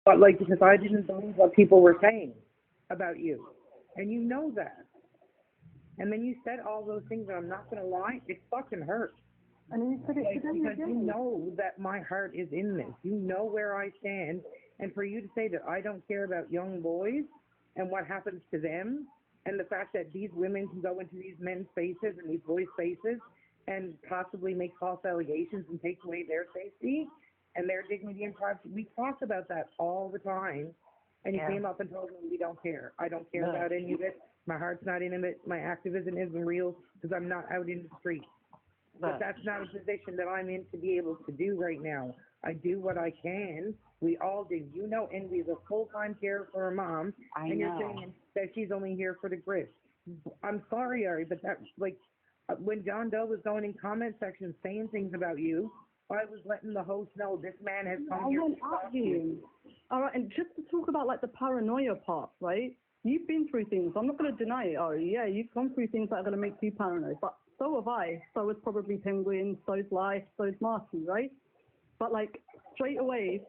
But like, because I didn't believe what people were saying about you, and you know that. And then you said all those things, and I'm not gonna lie, it fucking hurt. And then you said it Like, today because you again. know that my heart is in this. You know where I stand, and for you to say that I don't care about young boys and what happens to them, and the fact that these women can go into these men's faces and these boys' faces and possibly make false allegations and take away their safety and their dignity and privacy. We talk about that all the time. And you Yeah. came up and told me we don't care. I don't care Look, about any of it. My heart's not in it. My activism isn't real because I'm not out in the street. But look. that's not a position that I'm in to be able to do right now. I do what I can. We all do. You know, Envy's a full-time care for her mom, I and you're know. saying that she's only here for the grist. I'm sorry, Ari, but that, like, when John Doe was going in comment sections saying things about you, I was letting the host know this man has I come here to went at stop you. him. All right, and just to talk about like the paranoia part, right? You've been through things. I'm not going to deny it, Ari. Yeah, you've gone through things that are going to make you paranoid. But so have I. So is probably Penguin. So's Life. So's Marty, right? But like straight away,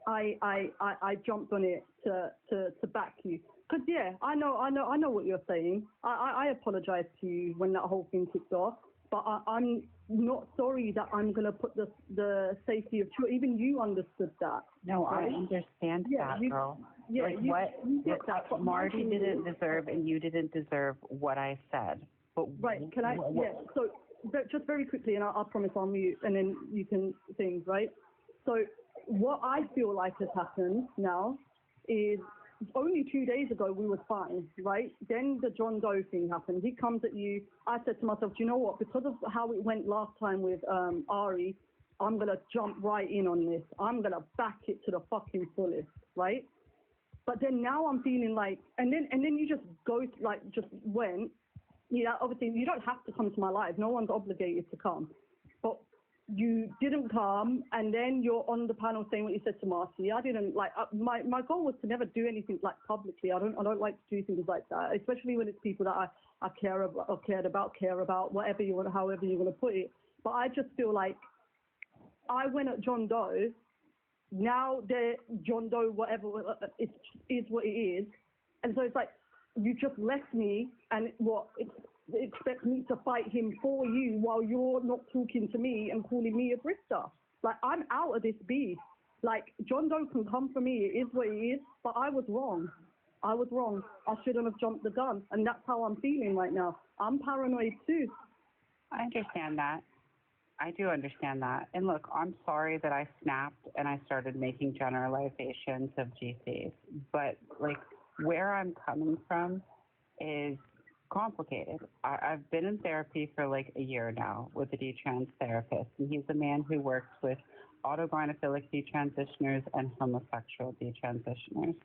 I jumped on it to back you. Cause yeah, I know what you're saying. I apologize to you when that whole thing kicked off. But I'm not sorry that I'm gonna put the safety of children. Even you understood that. No, right? I understand Yeah, that, you, girl. yeah, Like you, what you get that. But my Marty thing didn't is- deserve and you didn't deserve what I said. But Right, can I, yeah, so just very quickly, and I promise I'll mute, and then you can sing, right? So what I feel like has happened now is only 2 days ago we were fine, right? Then the John Doe thing happened. He comes at you. I said to myself, do you know what? Because of how it went last time with Ari, I'm going to jump right in on this. I'm going to back it to the fucking fullest, right? But then now I'm feeling like, and then you just go, like, just went. Yeah, obviously you don't have to come to my live. No one's obligated to come. But you didn't come, and then you're on the panel saying what you said to Marcy. I didn't like. My goal was to never do anything like publicly. I don't like to do things like that, especially when it's people that I care about or care about whatever you want, however you want to put it. But I just feel like I went at John Doe. Now they're John Doe, whatever it is what it is, and so it's like you just left me, and expect me to fight him for you while you're not talking to me and calling me a grifter. Like, I'm out of this beef. Like, John Doe can come for me. It is what it is, but I was wrong. I was wrong. I shouldn't have jumped the gun, and that's how I'm feeling right now. I'm paranoid too. I understand that. I do understand that. And look, I'm sorry that I snapped and I started making generalizations of GCs. But like where I'm coming from is complicated. I've been in therapy for like a year now with a detrans therapist, and he's a man who works with autogynephilic detransitioners and homosexual detransitioners.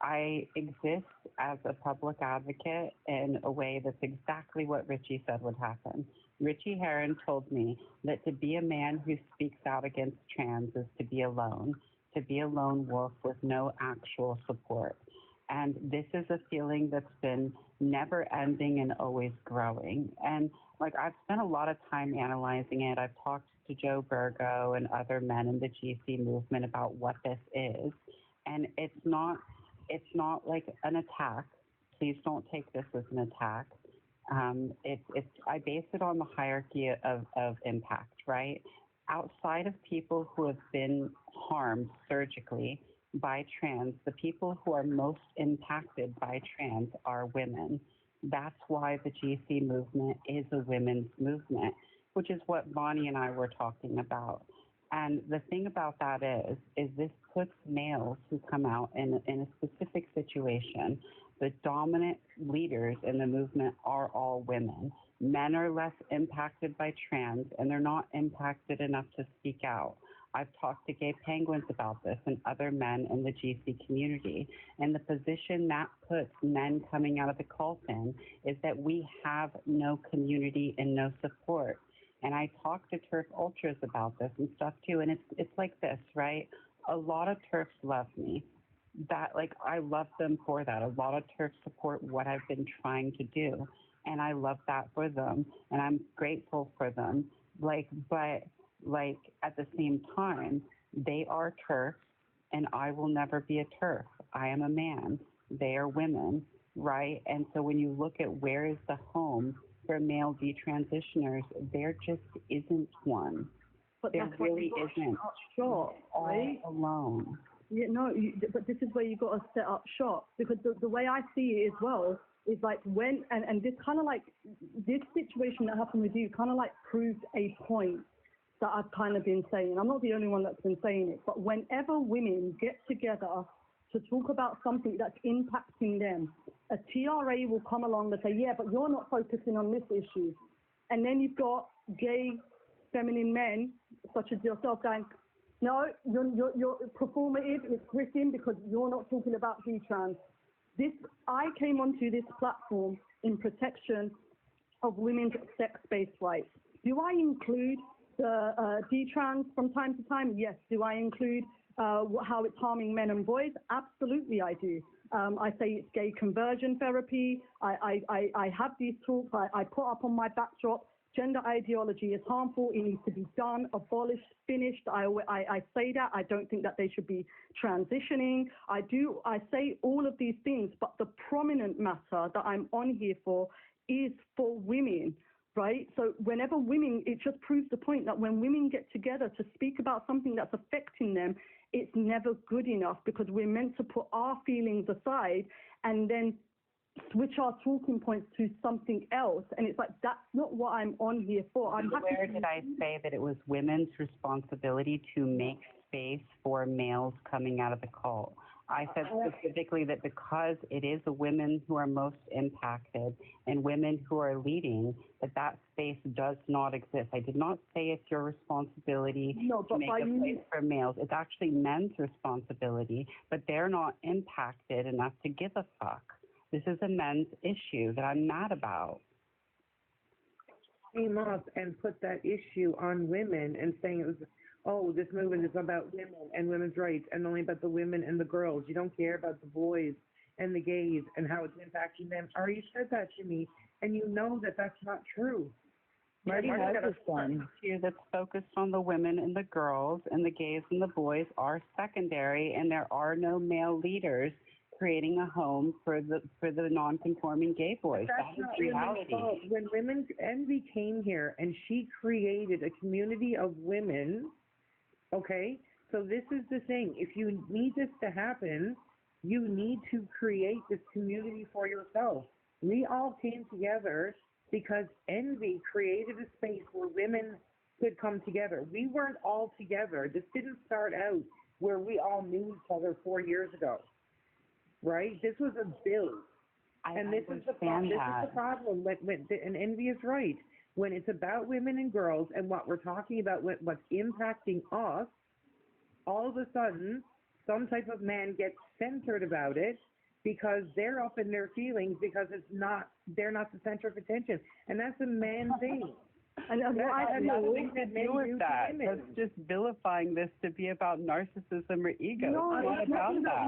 I exist as a public advocate in a way that's exactly what Richie said would happen. Richie Herron told me that to be a man who speaks out against trans is to be a lone wolf with no actual support. And this is a feeling that's been never ending and always growing. And like I've spent a lot of time analyzing it. I've talked to Joe Burgo and other men in the GC movement about what this is. And it's not like an attack. Please don't take this as an attack. I base it on the hierarchy of impact, right? Outside of people who have been harmed surgically by trans, the people who are most impacted by trans are women. That's why the GC movement is a women's movement, which is what Bonnie and I were talking about. And the thing about that is this puts males who come out in a specific situation. The dominant leaders in the movement are all women. Men are less impacted by trans, and they're not impacted enough to speak out. I've talked to gay penguins about this and other men in the GC community. And the position that puts men coming out of the cult in is that we have no community and no support. And I talk to TERF ultras about this and stuff too. And it's like this, right? A lot of TERFs love me. That, like, I love them for that. A lot of TERFs support what I've been trying to do. And I love that for them. And I'm grateful for them. But at the same time, they are TERFs and I will never be a TERF. I am a man. They are women, right? And so when you look at where is the home for male detransitioners, there just isn't one. But There that's why really you got to isn't. set up shop, right? All alone. Yeah, no, but this is where you got to set up shop, because the way I see it as well is like when, and this kind of like, this situation that happened with you kind of like proved a point that I've kind of been saying. I'm not the only one that's been saying it, but whenever women get together to talk about something that's impacting them, a TRA will come along and say, yeah, but you're not focusing on this issue. And then you've got gay, feminine men, such as yourself, going, no, you're performative, it's written because you're not talking about D-trans. I came onto this platform in protection of women's sex-based rights. Do I include the D-trans from time to time? Yes. Do I include how it's harming men and boys? Absolutely, I do. I say it's gay conversion therapy. I have these talks. I put up on my backdrop, gender ideology is harmful. It needs to be done, abolished, finished. I say that. I don't think that they should be transitioning. I say all of these things, but the prominent matter that I'm on here for is for women, right? So whenever women, it just proves the point that when women get together to speak about something that's affecting them, it's never good enough, because we're meant to put our feelings aside and then switch our talking points to something else. And it's like, that's not what I'm on here for. Where did I say that it was women's responsibility to make space for males coming out of the cult? I said specifically that because it is the women who are most impacted and women who are leading, that space does not exist. I did not say it's your responsibility to make a place for males. It's actually men's responsibility, but they're not impacted enough to give a fuck. This is a men's issue that I'm mad about. Came up and put that issue on women and saying it was, oh, this movement is about women and women's rights and only about the women and the girls. You don't care about the boys and the gays and how it's impacting them. Already said that to me, and you know that that's not true. Marty has this one here that's focused on the women and the girls, and the gays and the boys are secondary, and there are no male leaders creating a home for the non-conforming gay boys. That's not reality. When Women's Envy came here and she created a community of women, okay, so this is the thing. If you need this to happen, you need to create this community for yourself. We all came together because Envy created a space where women could come together. We weren't all together. This didn't start out where we all knew each other 4 years ago. Right? This was a build. And this is the problem. And Envy is right. When it's about women and girls and what we're talking about, what's impacting us, all of a sudden, some type of man gets censored about it because they're up in their feelings because they're not the center of attention. And that's a man thing. And I have nothing to do with that. That's just vilifying this to be about narcissism or ego. No, it's not about that.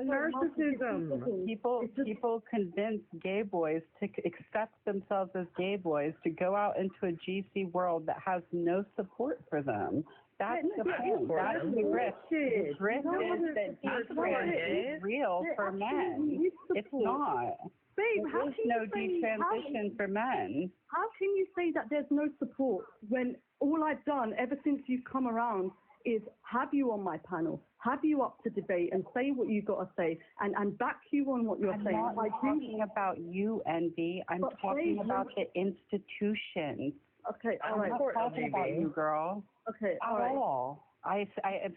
Narcissism. People convince gay boys to accept themselves as gay boys to go out into a GC world that has no support for them. That's the point. That's the risk. The risk is that D-trans is real for men. It's not. Babe, there's no detransition for men. How can you say that there's no support when all I've done ever since you've come around is have you on my panel, have you up to debate and say what you've got to say and back you on what you're saying? I'm not talking about you, Envy. I'm talking about the institutions. Okay, all right. I'm not talking about you, girl. Okay, all right.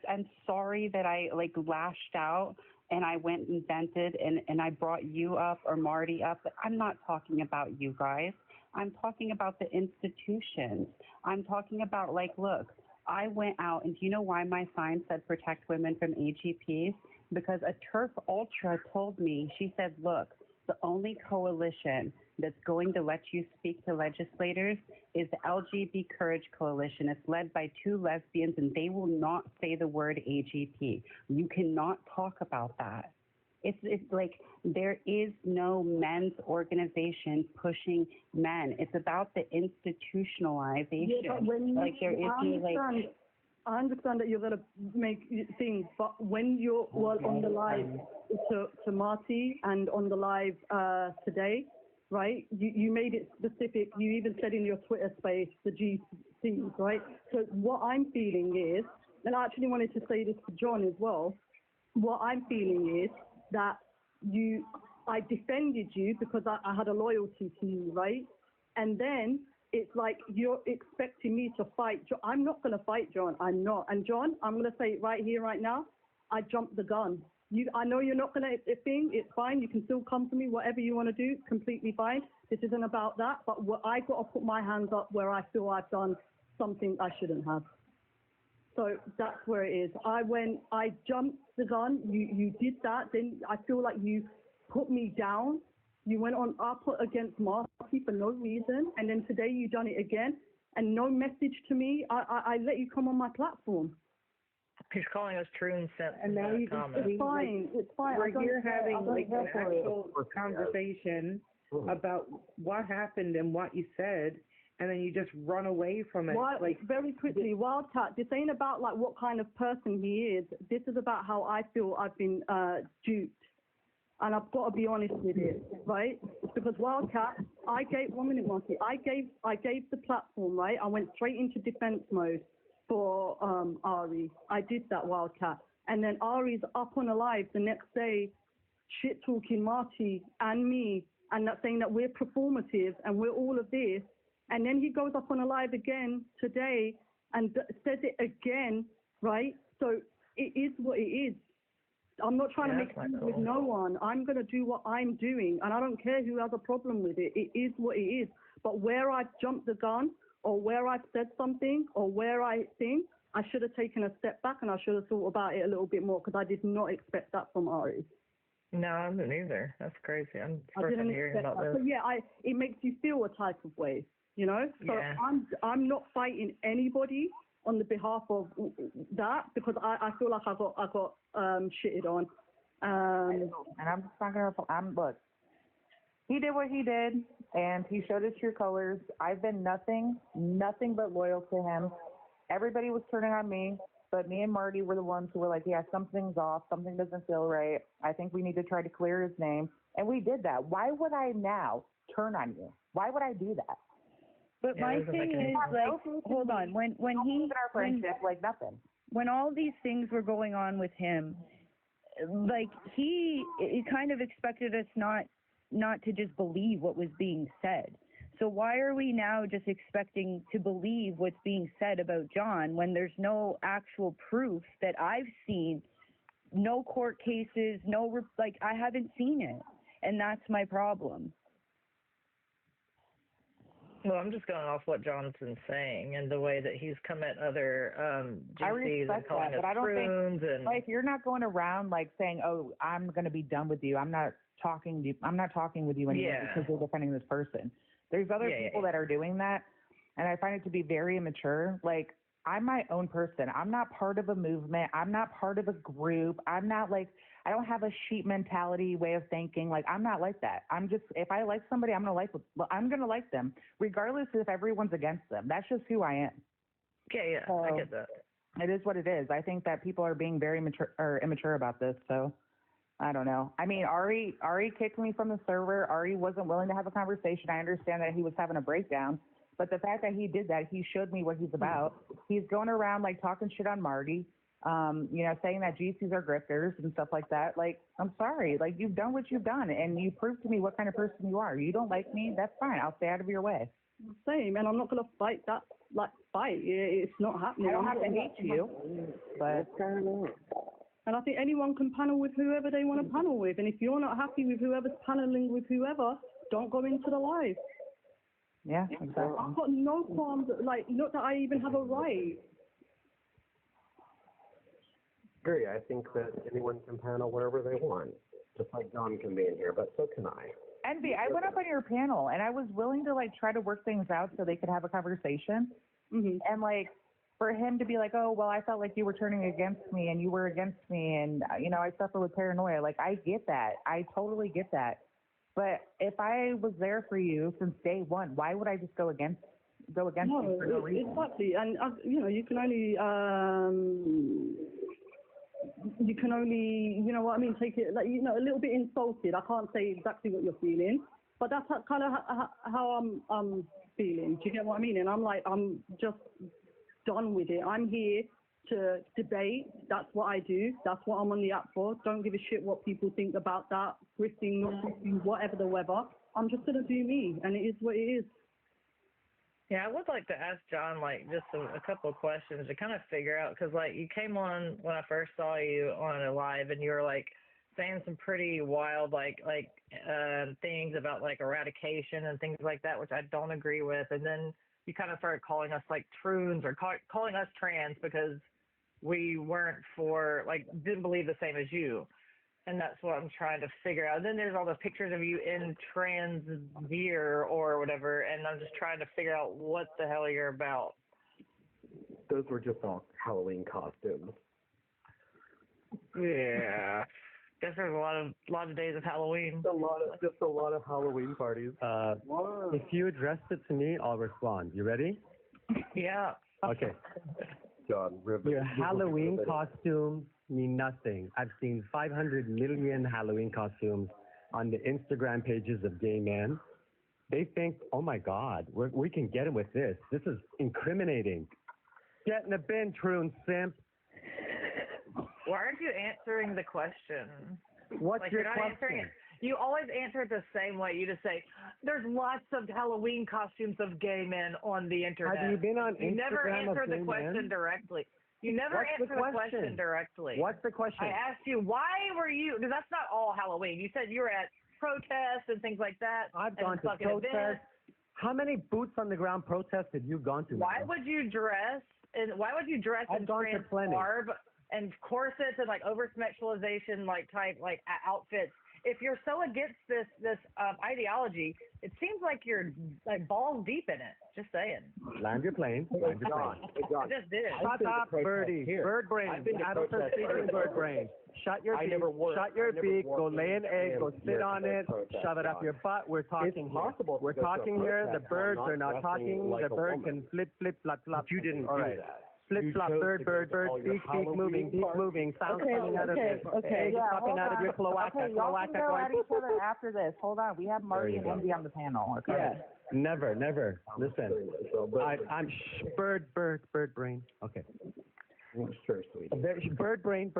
I'm sorry that I lashed out and I went and vented and I brought you up or Marty up. But I'm not talking about you guys. I'm talking about the institutions. I'm talking about look, I went out and do you know why my sign said protect women from AGPs? Because a TERF Ultra told me, she said, look, the only coalition that's going to let you speak to legislators is the LGBT Courage Coalition. It's led by 2 lesbians, and they will not say the word AGP. You cannot talk about that. It's like there is no men's organization pushing men. It's about the institutionalization. Yeah, but when there is no I understand that you're going to make things, but when you're on the live to Marty and on the live today, right, you made it specific. You even said in your Twitter space, the GCs, right? So what I'm feeling is, and I actually wanted to say this to John as well, what I'm feeling is that I defended you because I had a loyalty to you, right? And then it's like you're expecting me to fight. I'm not going to fight, John. I'm not. And John, I'm going to say it right here, right now. I jumped the gun. I know you're not going to think. It's fine. You can still come to me. Whatever you want to do, completely fine. This isn't about that. But I got to put my hands up where I feel I've done something I shouldn't have. So that's where it is. I jumped the gun. You did that. Then I feel like you put me down. You went on up against Marty for no reason, and then today you done it again, and no message to me. I let you come on my platform. He's calling us truant and now you It's fine. It's fine. We're here having like an actual conversation about what happened and what you said, and then you just run away from it. Very quickly, Wildcat, this ain't about like what kind of person he is. This is about how I feel I've been duped. And I've got to be honest with it, right? Because Wildcat, I gave the platform, right? I went straight into defense mode for Ari. I did that, Wildcat. And then Ari's up on a live the next day, shit talking Marty and me, and that saying that we're performative and we're all of this. And then he goes up on a live again today and says it again, right? So it is what it is. I'm not trying to make friends with no one. I'm going to do what I'm doing, and I don't care who has a problem with it. It is what it is. But where I've jumped the gun, or where I've said something, or where I think, I should have taken a step back, and I should have thought about it a little bit more, because I did not expect that from Ari. No, I didn't either. That's crazy. I'm first hearing about this. But yeah, it makes you feel a type of way, you know? So yeah. I'm not fighting anybody on the behalf of that, because I feel like I got shitted on. And I'm just not gonna. Look. He did what he did, and he showed his true colors. I've been nothing but loyal to him. Everybody was turning on me, but me and Marty were the ones who were like, yeah, something's off. Something doesn't feel right. I think we need to try to clear his name. And we did that. Why would I now turn on you? Why would I do that? But my thing is, like, hold on, when our friendship, like nothing. When all these things were going on with him, like he kind of expected us not to just believe what was being said. So why are we now just expecting to believe what's being said about John when there's no actual proof that I've seen, no court cases, I haven't seen it, and that's my problem. Well, I'm just going off what Jonathan's saying and the way that he's come at other GCs and calling us prunes. And like, you're not going around like saying, "Oh, I'm going to be done with you. I'm not talking with you anymore because you're defending this person." There's other people that are doing that, and I find it to be very immature. Like, I'm my own person. I'm not part of a movement. I'm not part of a group. I'm not like, I don't have a sheep mentality way of thinking. Like, I'm not like that. I'm just, if I like somebody, I'm going to like them, regardless if everyone's against them. That's just who I am. Yeah, so, I get that. It is what it is. I think that people are being very immature about this. So I don't know. I mean, Ari kicked me from the server. Ari wasn't willing to have a conversation. I understand that he was having a breakdown. But the fact that he did that, he showed me what he's about. He's going around, like, talking shit on Marty, saying that GCs are grifters and stuff like that. Like, I'm sorry. Like, you've done what you've done, and you proved to me what kind of person you are. You don't like me? That's fine. I'll stay out of your way. Same, and I'm not going to fight that, fight. It's not happening. I don't have to hate you, but... And I think anyone can panel with whoever they want to panel with. And if you're not happy with whoever's paneling with whoever, don't go into the live. Yeah, exactly. I've got no qualms, not that I even have a right. Agree. I think that anyone can panel wherever they want, just like John can be in here, but so can I. Envy, I went up on your panel, and I was willing to, try to work things out so they could have a conversation. Mm-hmm. And, for him to be like, oh, well, I felt like you were turning against me, and you were against me, and, I suffer with paranoia. I get that. I totally get that. But if I was there for you since day one, why would I just go against go against you for no reason. Exactly, and you can only, you know what I mean, take it like, a little bit insulted. I can't say exactly what you're feeling, but that's kind of how I'm feeling. Do you get what I mean? And I'm like, I'm just done with it. I'm here to debate. That's what I do. That's what I'm on the app for. Don't give a shit what people think about that. Grifting, not grifting, whatever the weather. I'm just gonna do me, and it is what it is. Yeah, I would like to ask John, like, just a couple of questions to kind of figure out, because, like, you came on when I first saw you on a live, and you were, like, saying some pretty wild, things about, like, eradication and things like that, which I don't agree with. And then you kind of started calling us, like, troons, or calling us trans because we weren't didn't believe the same as you. And that's what I'm trying to figure out. And then there's all the pictures of you in trans gear or whatever, and I'm just trying to figure out what the hell you're about. Those were just all Halloween costumes. Yeah. Guess there's a lot of days of Halloween. Just a lot of Halloween parties. If you address it to me, I'll respond. You ready? Yeah. Okay. John, Your Halloween costumes mean nothing. I've seen 500 million Halloween costumes on the Instagram pages of gay men. They think, oh my God, we can get him with this. This is incriminating. Get in the bin, troon simp. Why aren't you answering the question? What's your you're not question? answering it. You always answer it the same way. You just say, there's lots of Halloween costumes of gay men on the internet. Have you been on Instagram? You never answer the gay question men? directly. You never What's answer the question directly. What's the question? I asked you, why were you, because that's not all Halloween. You said you were at protests and things like that. I've gone to protests. Events. How many boots on the ground protests have you gone to? Why would you dress in trans garb and corsets and over-sexualization type outfits? If you're so against this ideology, it seems like you're balls deep in it. Just saying. Land your plane. Land your plane. I just did. Shut up, birdie. Bird brain. Adults are speaking bird brain. Shut your beak. Shut your beak. Go lay an egg. Go sit on it. Shove it up your butt. We're talking here. We're talking here. The birds are not talking. The bird can flip, flop, flop. You didn't do that. Flip, flop, bird, beak moving, sounds coming out of it. Okay. Popping out of your cloaca. Okay, y'all can go at each other after this. Hold on. We have Marty and Andy on the panel. Okay. Yeah. Never. Listen. I'm bird brain. Okay. Sure, sweetie. Bird brain.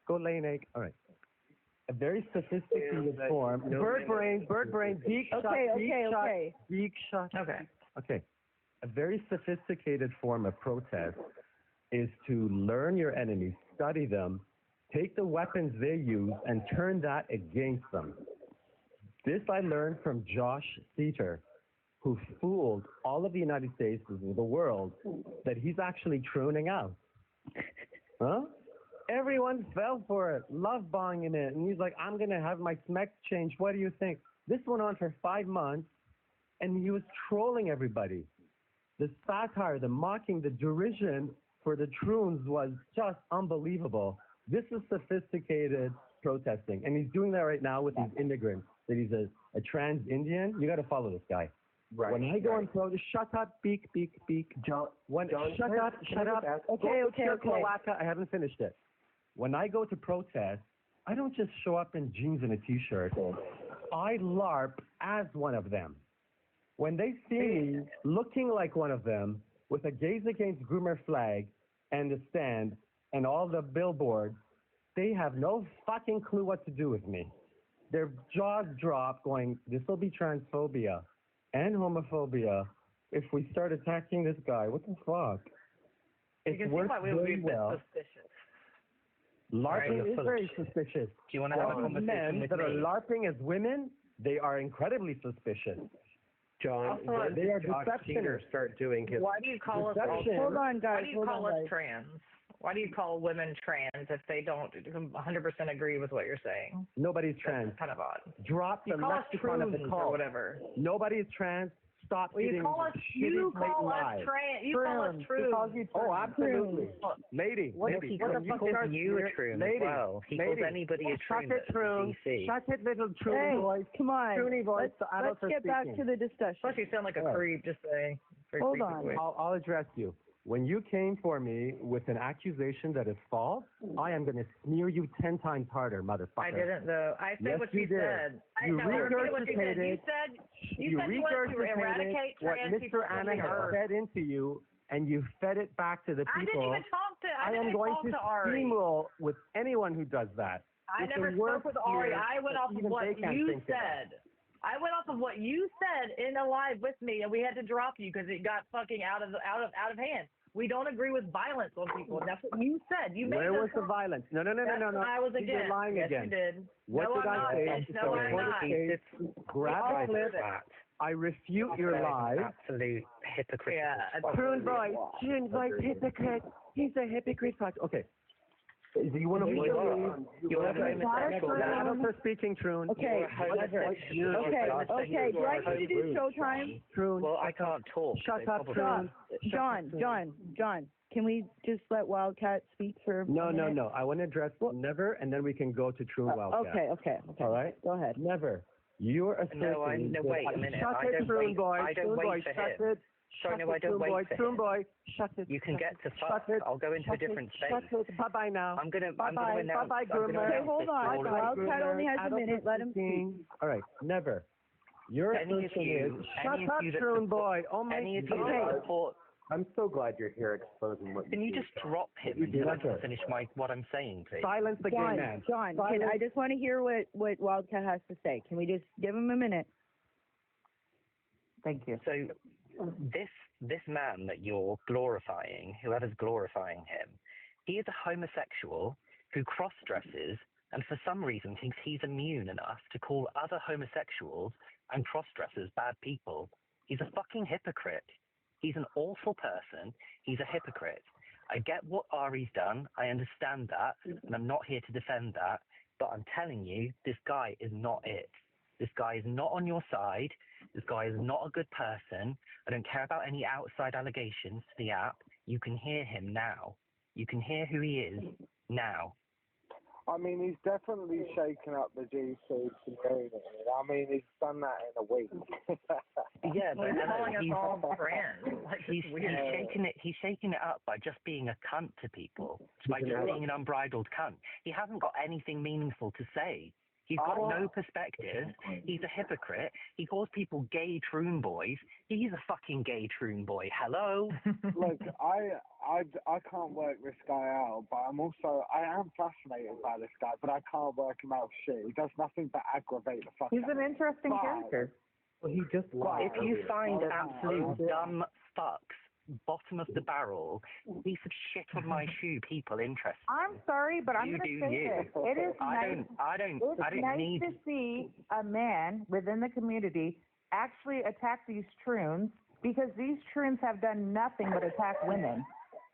Go lay an egg. All right. A very sophisticated form. Bird brain, beak shot. Okay. A very sophisticated form of protest is to learn your enemies, study them, take the weapons they use, and turn that against them. This I learned from Josh Seater, who fooled all of the United States and the world that he's actually trooning out. Huh? Everyone fell for it, love-bombing it, and he's like, I'm going to have my smecks changed. What do you think? This went on for 5 months, and he was trolling everybody. The satire, the mocking, the derision for the troons was just unbelievable. This is sophisticated protesting, and he's doing that right now with these immigrants. That he's a trans Indian. You got to follow this guy. Right. When I go and protest, shut up, beak. John, Shut up. Okay. I haven't finished it. When I go to protest, I don't just show up in jeans and a t-shirt. I LARP as one of them. When they see me looking like one of them with a Gays Against Groomer flag and a stand and all the billboards, they have no fucking clue what to do with me. Their jaws drop going, this will be transphobia and homophobia if we start attacking this guy. What the fuck? You can see why we would be a bit suspicious. LARPing is very suspicious. Do you want to have a conversation men with that me? are LARPing as women, they are incredibly suspicious. John, Also, they are deceptionists. Start doing his. Why do you call us Hold on, guys. Why do you call us trans? Why do you call women trans if they don't 100% agree with what you're saying? Nobody's trans. That's kind of odd. Drop the You call us lexicon of the troons call. or whatever. Nobody is trans. Stop Well, eating you call us lies. trans. You call us troons. Oh, absolutely. Lady, What lady, the when fuck start is you a here- troon as lady, well? He calls lady, anybody a shut troon it, that's troon. DC. Shut it, little troon Hey, voice. come on. Troony voice. Let's get back to the discussion. Plus, you sound like a creep. Just saying. Hold on. I'll address you. When you came for me with an accusation that is false, I am going to smear you 10 times harder, motherfucker. I didn't, though. I said Yes, what you you did. said. You regurgitated. You said you wanted to eradicate what trans people Mr. from Anna the has earth. fed into you, and you fed it back to the people. I didn't even talk to. I am going to steamroll with anyone who does that. I It's never the spoke worst with Ari. fear I went that off of even what they can't you think about. said. I went off of what you said in a live with me, and we had to drop you because it got fucking out of hand. We don't agree with violence on people, and that's what you said. You made Where was the comment. violence? No. I was You're again. lying yes, again. you did. What no, did I'm I not, say? bitch. No, I'm not. Grab a clip. I refute your lies. Absolute hypocrite. Yeah. Prune boy, hypocrite. He's a hypocrite. Okay. Do you want to You're a homosexual. Adults are speaking, Troon. Okay. Okay. Do I need to do showtime? Troon. Well, I can't talk. Shut so up, probably- Troon. John. Can we just let Wildcat speak for a minute? No. I want to address Never, and then we can go to Troon Wildcat. Okay. All right? Go ahead. Never. You're asserting. No, wait a minute. Shut I it, don't Troon wait. boy. I don't Troon wait boy, for shut him. it. Sorry, no, I don't Troon wait boy, for Troon him. boy, shut it. You can get to Shut fuck. it. I'll go into a different space. Shut it. Bye-bye now. I'm gonna Bye-bye. announce. Bye-bye, I'm gonna groomer. announce Okay, hold this on. to all of you. Wildcat only has a minute. Let him speak. All right, never. Your Any of assertion you- is, any shut of up, you that Troon support- boy. Oh my Any of you God. that support, I'm so glad you're here exposing what Can you just drop him until I can finish what I'm saying, please? Silence the gay man. John, Silence. I just want to hear what Wildcat has to say. Can we just give him a minute? Thank you. So this man that you're glorifying, whoever's glorifying him, he is a homosexual who cross-dresses and for some reason thinks he's immune enough to call other homosexuals and cross-dressers bad people. He's a fucking hypocrite. He's an awful person. He's a hypocrite. I get what Ari's done. I understand that, and I'm not here to defend that. But I'm telling you, this guy is not it. This guy is not on your side. This guy is not a good person. I don't care about any outside allegations to the app. You can hear him now. You can hear who he is now. I mean, he's definitely shaken up the G-Food community. I mean, he's done that in a week. Yeah, but He's calling us all friends. Like, he's shaking it up by just being a cunt to people, by just being an unbridled cunt. He hasn't got anything meaningful to say. He's got no perspective. He's a hypocrite. He calls people gay troon boys. He's a fucking gay troon boy. Hello? Look, I can't work this guy out, but I am fascinated by this guy, but I can't work him out shit. He does nothing but aggravate the fuck He's out an of me. interesting character. Well, he just lied. If you find absolute dumb fucks, bottom of the barrel, piece of shit on my shoe people interested. I'm sorry, but I'm You going do to say you. this. It is nice. I don't It's nice need. to see a man within the community actually attack these troons, because these troons have done nothing but attack women.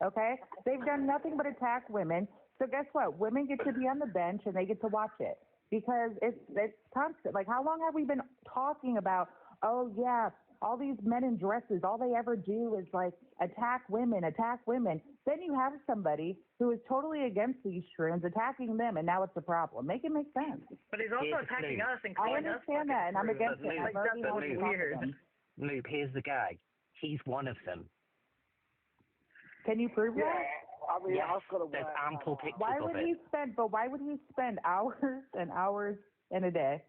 Okay? They've done nothing but attack women. So guess what? Women get to be on the bench and they get to watch it, because it's constant. Like, how long have we been talking about, oh yeah, all these men in dresses, all they ever do is like attack women. Then you have somebody who is totally against these troons attacking them, and now it's a problem. Make it make sense. But he's also Here's the attacking clue. us and I calling us understand that, and I'm fucking against it. troons. I've already That's had to weird. talk to them. Luke, here's the gag. He's one of them. Can you prove that? I mean, Yes, I've got to there's work ample that out. pictures Why of would it. he spend hours and hours in a day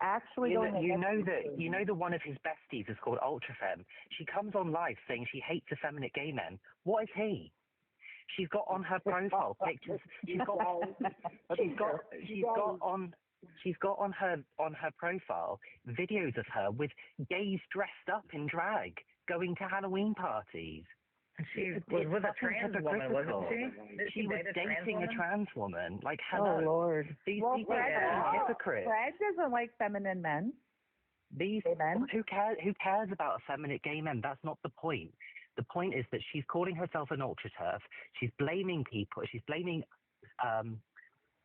actually You going know that one of his besties is called Ultrafem. She comes on live saying she hates effeminate gay men. What is he? She's got on her profile pictures. She's got on her profile videos of her with gays dressed up in drag going to Halloween parties. She was with a trans woman, wasn't she? Did She was date a trans dating a woman? trans woman. Like, hello. Oh, Lord. These Well, people Fred, are hypocrites. Fred doesn't like feminine men. These men. Who cares about effeminate gay men? That's not the point. The point is that she's calling herself an ultra turf. She's blaming people. She's blaming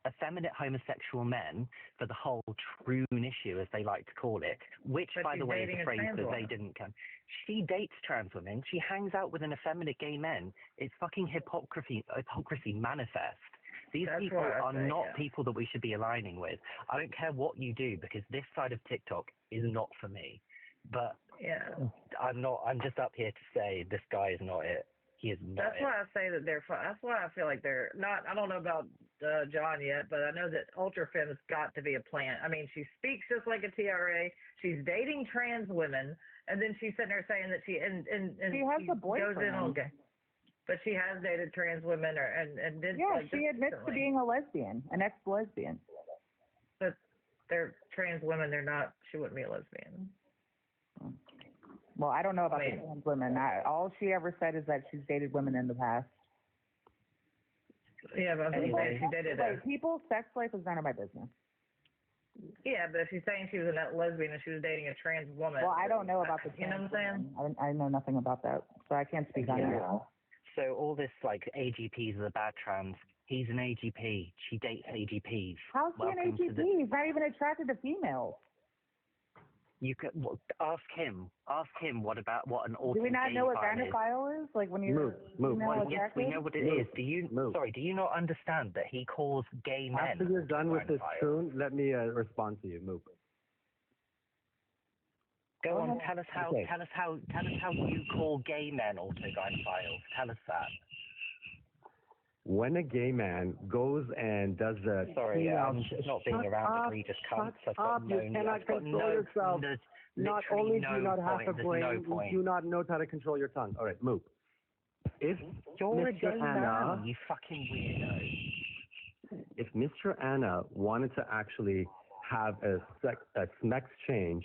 effeminate homosexual men for the whole troon issue, as they like to call it, which, But by the she's way, is dating a a phrase trans that they woman. didn't come. She dates trans women. She hangs out with an effeminate gay men. It's fucking hypocrisy manifest. These That's people what I are say, not yeah. people that we should be aligning with. I don't care what you do, because this side of TikTok is not for me. But Yeah. I'm just up here to say this guy is not it. He is not That's it. why I say that they're fun. That's why I feel like they're not. I don't know about John yet, but I know that Ultra Fem's got to be a plant. I mean, she speaks just like a TRA. She's dating trans women, and then she's sitting there saying that she She has a boyfriend. goes in on gay. But she has dated trans women, and did. Yeah, like, she admits to being a lesbian, an ex-lesbian. But they're trans women. They're not. She wouldn't be a lesbian. Well, I don't know about the trans women. All she ever said is that she's dated women in the past. Yeah, but anyway, she dated. People's sex life is none of my business. Yeah, but if she's saying she was a lesbian and she was dating a trans woman. Well, I don't know about the trans. You know what I'm saying? I know nothing about that, so I can't speak on that. So all this like AGPs are the bad trans. He's an AGP. She dates AGPs. How's he an AGP? He's not even attracted to females. You could ask him. Ask him what an awesome. Do we not know what gynophile gynophile is? Like when you're Well, yes, we know what it is. Do you? Sorry, do you not understand that he calls gay men? After you're done with this tune, let me respond to you. Moop. Go on. Tell us how. Okay. Tell us how you call gay men autogynophiles. Tell us that. When a gay man goes and does the I'm just not being around egregious cunts. You cannot control yourself. Not only do you not have a brain, you do not know how to control your tongue. All right, Moop. If Mr. Anna, you fucking weirdo. If Mr. Anna wanted to actually have a sex change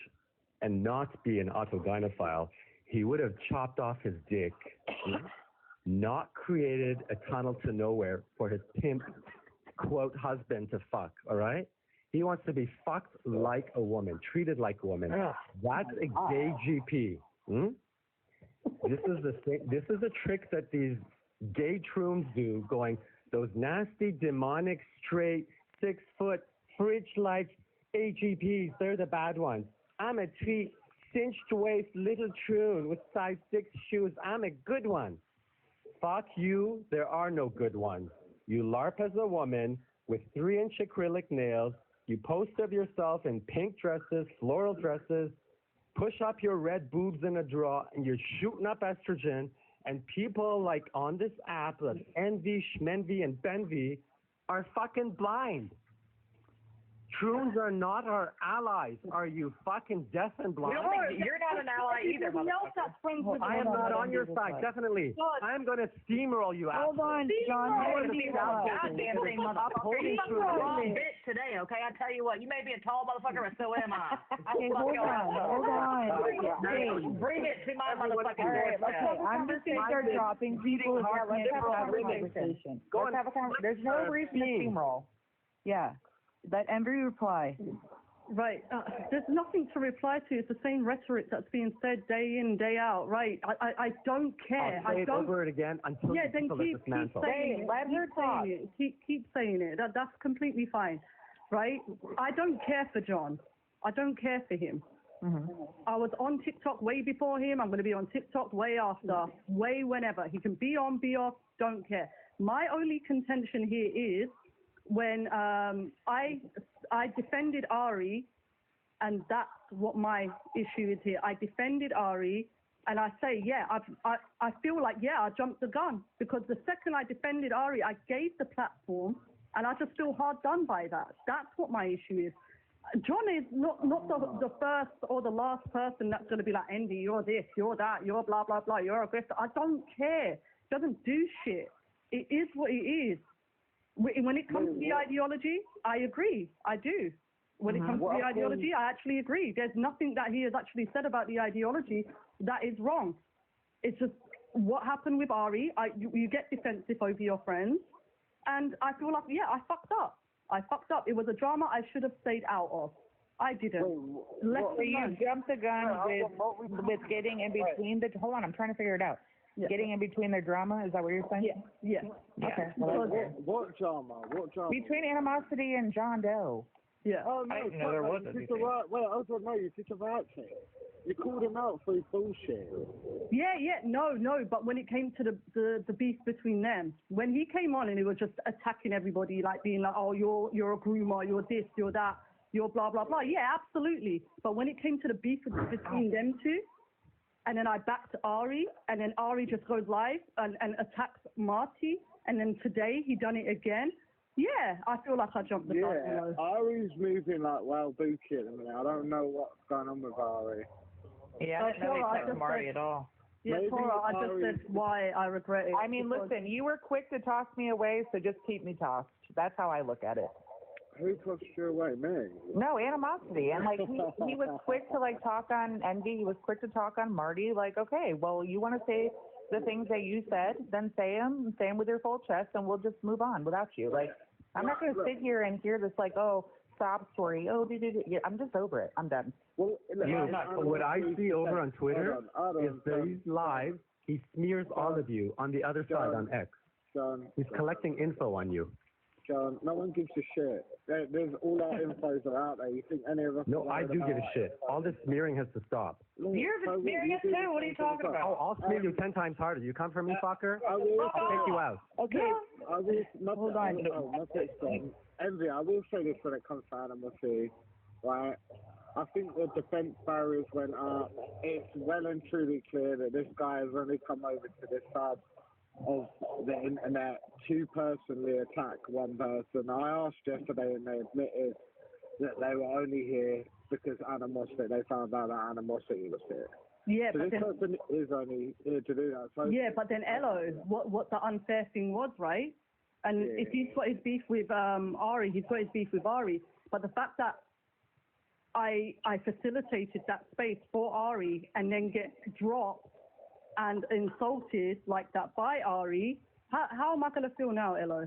and not be an autogynophile, he would have chopped off his dick. Not created a tunnel to nowhere for his pimp, quote, husband to fuck, all right? He wants to be fucked like a woman, treated like a woman. That's a gay GP. This is a trick that these gay troons do, going, those nasty, demonic, straight, 6-foot, fridge-like AGPs, they're the bad ones. I'm a treat, cinched waist, little troon with size 6 shoes. I'm a good one. Fuck you, there are no good ones. You LARP as a woman with 3-inch acrylic nails. You post of yourself in pink dresses, floral dresses, push up your red boobs in a draw, and you're shooting up estrogen. And people like on this app, like Envy, Schmenvy, and Benvy, are fucking blind. Troons are not our allies. Are you fucking deaf and blind? You're not an ally either, motherfucker. I am not on your side, definitely. I'm going to steamroll you out. Hold on, John. Goddamn thing, motherfucker. You're the wrong bitch today, okay? I tell you what, you may be a tall motherfucker, but so am I. Okay, hold on. Hey, bring it to my motherfucking doorstep. I'm just going to start dropping people if I can't have a conversation. Let's have a conversation. There's no reason to steamroll. Yeah. Let Embry reply. Right. There's nothing to reply to. It's the same rhetoric that's being said day in, day out. Right. I don't care. I'll say it over it again until you then keep saying it. Let her talk. Keep saying it. That's completely fine. Right. I don't care for John. I don't care for him. Mm-hmm. I was on TikTok way before him. I'm going to be on TikTok way after. Way whenever. He can be on, be off. Don't care. My only contention here is when I defended Ari, and that's what my issue is here. I defended Ari, and I say, I feel like, I jumped the gun, because the second I defended Ari, I gave the platform, and I just feel hard done by that. That's what my issue is. John is not the first or the last person that's going to be like, Andy, you're this, you're that, you're blah, blah, blah, you're aggressive. I don't care. Doesn't do shit. It is what it is. When it comes to the ideology, I agree. I do. When it comes to the ideology, I actually agree. There's nothing that he has actually said about the ideology that is wrong. It's just what happened with Ari. You get defensive over your friends. And I feel like, I fucked up. It was a drama I should have stayed out of. I didn't. So you jumped the gun with getting in between the... Hold on, I'm trying to figure it out. Yeah. Getting in between their drama, is that what you're saying? Yeah. Okay. What drama? Between Animosity and John Doe. Yeah. Oh, no, there wasn't. Wait, I don't know. You did the right thing. You called him out for his bullshit. No. But when it came to the beef between them, when he came on and he was just attacking everybody, like being like, oh, you're a groomer, you're this, you're that. you're blah, blah, blah. Yeah, absolutely. But when it came to the beef between them two, and then I backed Ari, and then Ari just goes live and attacks Marty, and then today he done it again. Yeah, I feel like I jumped the gun. Yeah, Ari's moving like wild bookie at the minute. I don't know what's going on with Ari. Yeah, I didn't know he attacked Marty at all. Yeah, Maybe Tora, I just Ari- said why I regret it. I mean, because- listen, you were quick to toss me away, so just keep me tossed. That's how I look at it. Who tossed you away, me? No, animosity. And like he was quick to like talk on Envy. He was quick to talk on Marty. Like, okay, well, you want to say the things that you said, then say them with your full chest, and we'll just move on without you. Like, I'm not going to sit here and hear this like, oh, sob story. Oh, yeah, I'm just over it. I'm done. Well, What I see over on Twitter is that he's live. He smears all of you on the other side on X. John, He's collecting info on you. John, no one gives a shit. There's all our infos are out there. You think any of us? No, I do give a shit. All this smearing has to stop. You're smearing us too. What are you talking about? Oh, I'll smear you 10 times harder. You come for me, fucker? I will. I'll take you out. Okay, I will. hold on. Envy, I will say this when it comes to animosity, right? I think the defense barriers went up. It's well and truly clear that this guy has only come over to this side of the internet to personally attack one person. I asked yesterday and they admitted that they were only here because animosity. They found out that animosity was here. Yeah, So but this then, person is only here to do that. So yeah, but then Elo, what the unfair thing was, right? And Yeah. if he's got his beef with Ari, he's got his beef with Ari. But the fact that I facilitated that space for Ari and then get dropped and insulted like that by Ari, how am I going to feel now, Elo?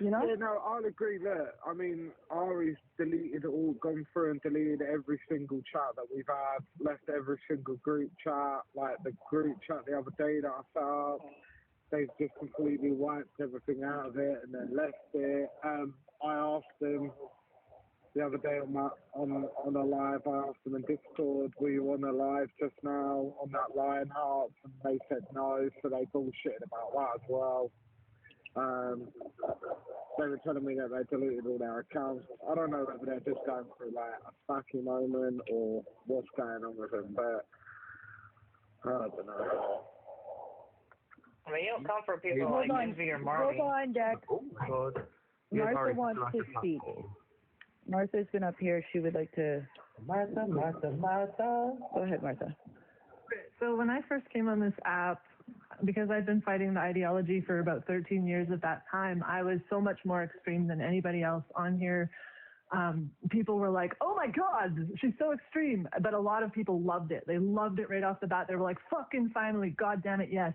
You know? Yeah, no, I'll agree there. I mean, Ari's gone through and deleted every single chat that we've had, left every single group chat, like the group chat the other day that I set up. They've just completely wiped everything out of it and then left it. I asked them the other day on a live, I asked them in Discord, were you on a live just now on that Lionheart? And they said no, so they bullshitted about that as well. They were telling me that they deleted all their accounts. I don't know whether they're just going through like a sparky moment or what's going on with them, but I don't know. I mean, you don't come for people like Envy or Marty. Hold on, Dex. Oh, my God. Martha wants to speak. Martha's been up here. She would like to. Martha. Go ahead, Martha. So when I first came on this app, because I've been fighting the ideology for about 13 years at that time, I was so much more extreme than anybody else on here. People were like, oh my God, she's so extreme. But a lot of people loved it. They loved it right off the bat. They were like, fucking finally, God damn it, yes.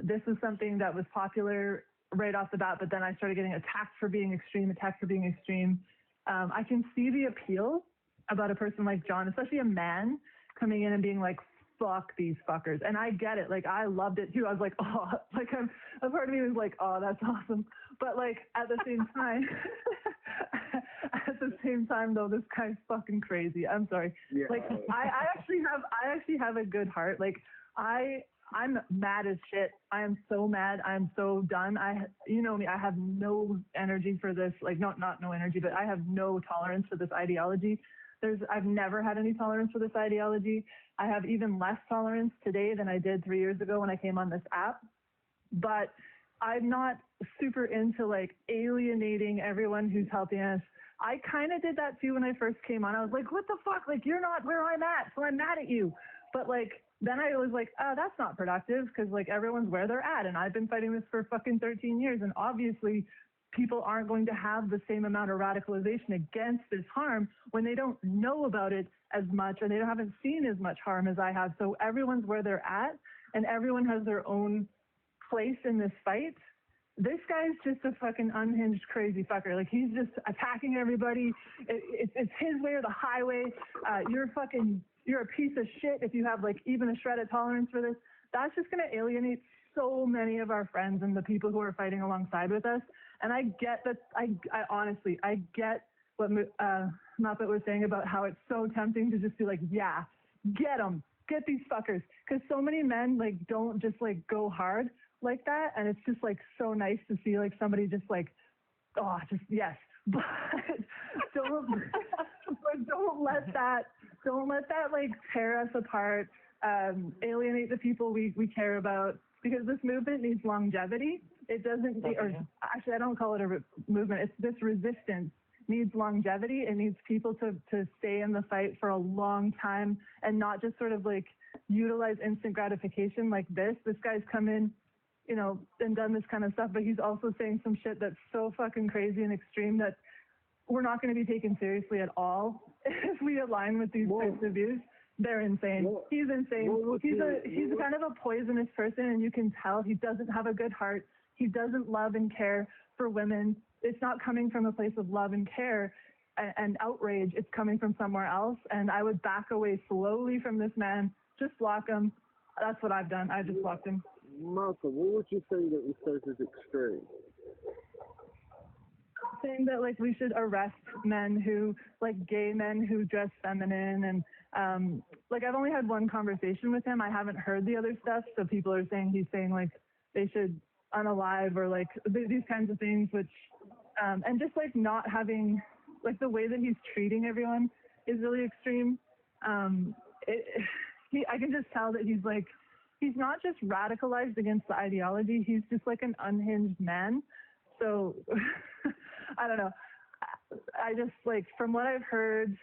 This is something that was popular right off the bat, but then I started getting attacked for being extreme. I can see the appeal about a person like John, especially a man coming in and being like, fuck these fuckers. And I get it. Like, I loved it too. I was like, oh, like a part of me was like, oh, that's awesome. But like at the same time, though, this guy's fucking crazy. I'm sorry. Yeah. Like I actually have a good heart. Like I'm mad as shit. I am so mad. I'm so done. You know me, I have no energy for this. Like, not no energy, but I have no tolerance for this ideology. I've never had any tolerance for this ideology. I have even less tolerance today than I did 3 years ago when I came on this app. But I'm not super into like alienating everyone who's helping us. I kind of did that too when I first came on. I was like, what the fuck? Like, you're not where I'm at, so I'm mad at you. But like, then I was like, oh, that's not productive because like everyone's where they're at. And I've been fighting this for fucking 13 years. And obviously people aren't going to have the same amount of radicalization against this harm when they don't know about it as much and they haven't seen as much harm as I have. So everyone's where they're at and everyone has their own place in this fight. This guy's just a fucking unhinged, crazy fucker. Like, he's just attacking everybody. It's his way or the highway. You're a piece of shit if you have like even a shred of tolerance for this. That's just going to alienate so many of our friends and the people who are fighting alongside with us. And I get that. I honestly get what Muppet was saying about how it's so tempting to just be like, yeah, get them, get these fuckers. Because so many men like don't just like go hard like that. And it's just like so nice to see like somebody just like, oh, just yes. But don't let that like tear us apart, alienate the people we care about, because this movement needs longevity. It doesn't, or actually I don't call it a movement, it's this resistance needs longevity. It needs people to stay in the fight for a long time and not just sort of like utilize instant gratification like this. This guy's come in, you know, and done this kind of stuff, but he's also saying some shit that's so fucking crazy and extreme that we're not going to be taken seriously at all if we align with these types of views. They're insane. He's insane. He's kind of a poisonous person, and you can tell he doesn't have a good heart. He doesn't love and care for women. It's not coming from a place of love and care and outrage. It's coming from somewhere else, and I would back away slowly from this man. Just block him. That's what I've done. I just blocked him. Martha, what would you say that we said is extreme? Saying that like we should arrest men who, like gay men who dress feminine, and like I've only had one conversation with him. I haven't heard the other stuff, so people are saying he's saying like they should unalive or like these kinds of things, which and just like not having like the way that he's treating everyone is really extreme. I can just tell that he's like, he's not just radicalized against the ideology, he's just like an unhinged man. So I don't know. I just like, from what I've heard,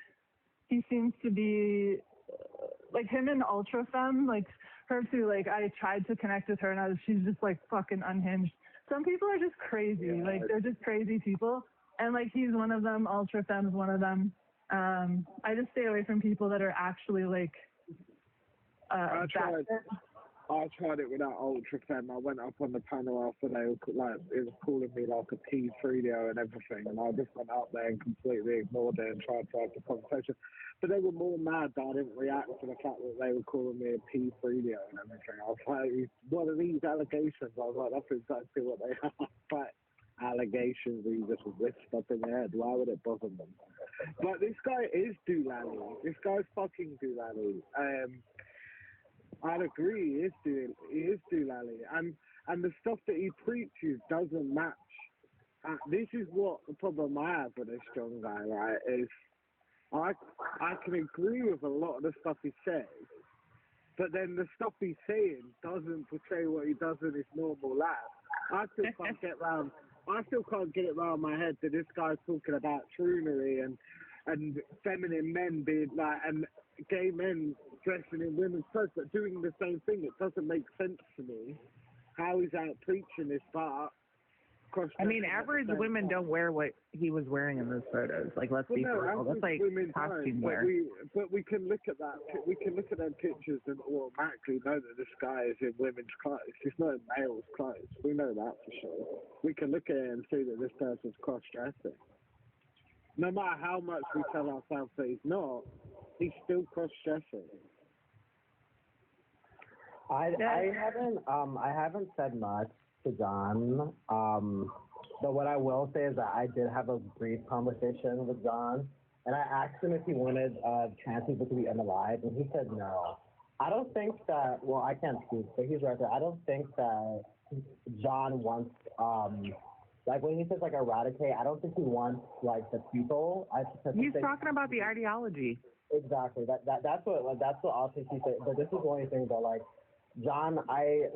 he seems to be like him and Ultra Femme, like her too. Like I tried to connect with her and she's just like fucking unhinged. Some people are just crazy. Like they're just crazy people. And like he's one of them, Ultra Femme's one of them. I just stay away from people that are actually like I tried it without Ultra Femme. I went up on the panel after they were like, it was calling me like a P3 and everything, and I just went out there and completely ignored it and tried to have the conversation. But they were more mad that I didn't react to the fact that they were calling me a P3 and everything. I was like, what are these allegations? I was like, that's exactly what they are. But allegations that you just whipped up in their head. Why would it bother them? But this guy is Doolally. This guy's fucking Doolally. I'd agree, he is Doolally, and the stuff that he preaches doesn't match. This is what the problem I have with this John guy, right? Is I can agree with a lot of the stuff he says, but then the stuff he's saying doesn't portray what he does in his normal life. I still can't get it round my head that this guy's talking about troonery and feminine men being like, and gay men dressing in women's clothes, but doing the same thing. It doesn't make sense to me how he's out preaching this part. I mean, average women don't wear what he was wearing in those photos. Like, let's be real. That's like costume wear. But we can look at that. We can look at them pictures and automatically know that this guy is in women's clothes. He's not in male's clothes. We know that for sure. We can look at it and see that this person's cross-dressing. No matter how much we tell ourselves that he's not, he's still cross-dressing. I haven't said much to John, but what I will say is that I did have a brief conversation with John, and I asked him if he wanted trans people to be unalive, and he said no. I don't think that, well, I can't speak, but he's right there. I don't think that John wants, like when he says like eradicate, I don't think he wants like the people. He's talking about the ideology. Exactly. That's what I'll think he said. But this is the only thing that like, John, I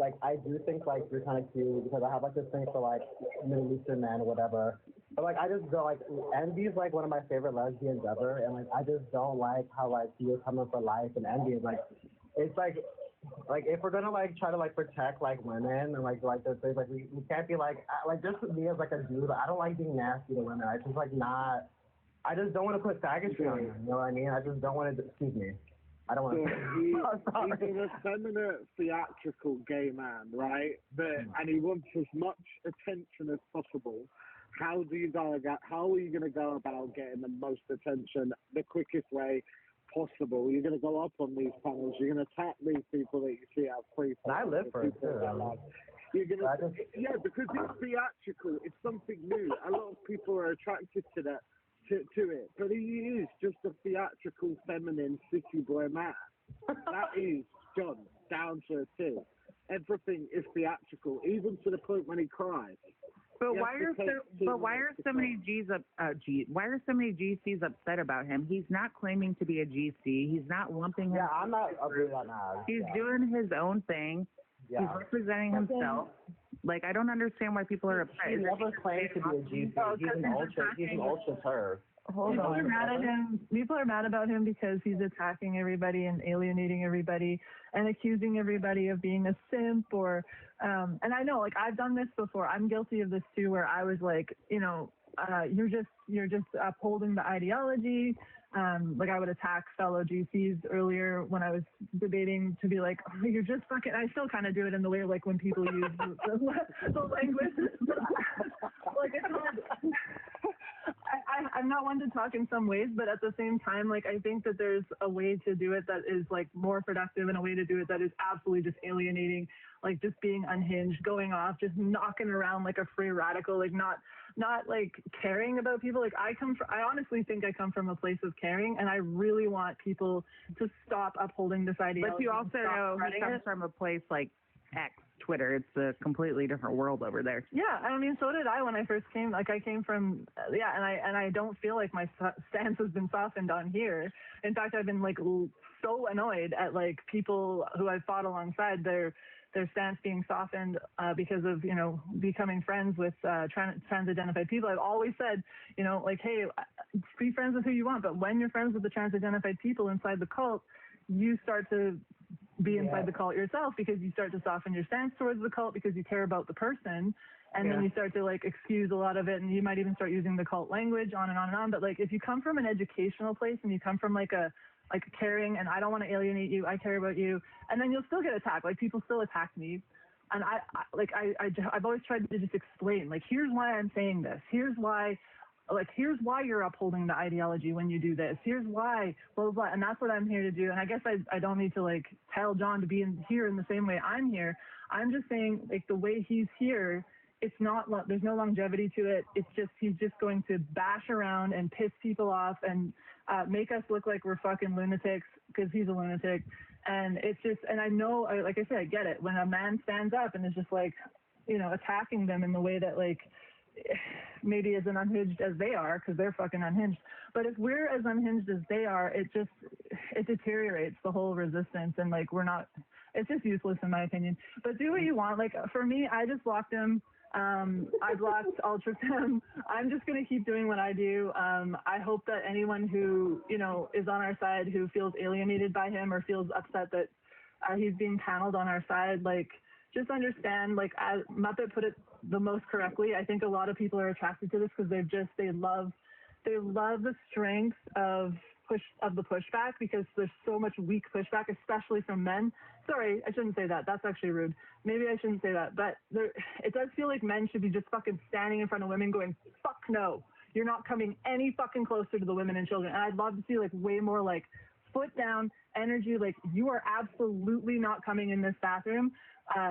do think like you're kind of cute because I have like this thing for like Middle Eastern men or whatever. But like I just don't like, Envy's like one of my favorite lesbians ever, and like I just don't like how like he was coming for life, and Envy is like, it's like if we're gonna like try to like protect like women and like those things, like we can't be like just me as like a dude, I don't like being nasty to women. I just like not. I just don't want to put faggotry on them, you know what I mean? I just don't want to, excuse me. I don't want to. He's an effeminate, theatrical gay man, right? And he wants as much attention as possible. How are you going to go about getting the most attention the quickest way possible? You're going to go up on these panels. You're going to attack these people that you see out free. And I live for it too. You're gonna, yeah, because it's theatrical. It's something new. A lot of people are attracted to that. To it, but he is just a theatrical, feminine city boy man. That is John, down to a T. Everything is theatrical, even to the point when he cries. But You why have to are take so? 2 But why are minutes to so many cook. Why are so many GCs upset about him? He's not claiming to be a GC. He's not lumping him. Yeah, I'm not agreeing with that now. He's Yeah. doing his own thing. Yeah. He's representing himself. Like, I don't understand why people are upset. He never claimed to be a GC. He's an ultra. He's an ultra turf. People are mad at him. People are mad about him because he's attacking everybody and alienating everybody and accusing everybody of being a simp or, and I know, like, I've done this before. I'm guilty of this too, where I was like, you're just upholding the ideology. Like I would attack fellow GCs earlier when I was debating to be like, oh, you're just fucking, I still kind of do it in the way like when people use the language. Like it's hard. I'm not one to talk in some ways, but at the same time, like I think that there's a way to do it that is like more productive and a way to do it that is absolutely just alienating, like just being unhinged, going off, just knocking around like a free radical, like not like caring about people. Like I honestly think I come from a place of caring, and I really want people to stop upholding this ideology. But you also know he comes from a place like X, Twitter. It's a completely different world over there. Yeah, I mean, so did I when I first came. Like I came from, and I don't feel like my stance has been softened on here. In fact, I've been like so annoyed at like people who I've fought alongside their stance being softened because of, becoming friends with trans-identified people. I've always said, like, hey, be friends with who you want, but when you're friends with the trans-identified people inside the cult, you start to be inside the cult yourself because you start to soften your stance towards the cult because you care about the person. And then you start to like excuse a lot of it, and you might even start using the cult language on and on and on. But like if you come from an educational place and you come from like caring, and I don't want to alienate you, I care about you, and then you'll still get attacked. Like people still attack me, and I've always tried to just explain, like, here's why I'm saying this. Here's why you're upholding the ideology when you do this. Here's why, blah, blah, blah. And that's what I'm here to do. And I guess I don't need to like tell John to be here in the same way I'm here. I'm just saying like the way he's here, it's not, there's no longevity to it. It's just, he's just going to bash around and piss people off and make us look like we're fucking lunatics because he's a lunatic. And it's just, and I know, like I said, I get it. When a man stands up and is just like, attacking them in the way that like, maybe as unhinged as they are because they're fucking unhinged. But if we're as unhinged as they are, it deteriorates the whole resistance, and like it's just useless in my opinion. But do what you want. Like for me, I just blocked him. I blocked Ultrafem. I'm just going to keep doing what I do. I hope that anyone who, is on our side, who feels alienated by him or feels upset that he's being paneled on our side, like, just understand, like, as Muppet put it the most correctly, I think a lot of people are attracted to this because they love the strength of the pushback, because there's so much weak pushback, especially from men. Sorry, I shouldn't say that. That's actually rude. Maybe I shouldn't say that. But it does feel like men should be just fucking standing in front of women going, fuck no. You're not coming any fucking closer to the women and children. And I'd love to see like way more like foot down energy. Like, you are absolutely not coming in this bathroom.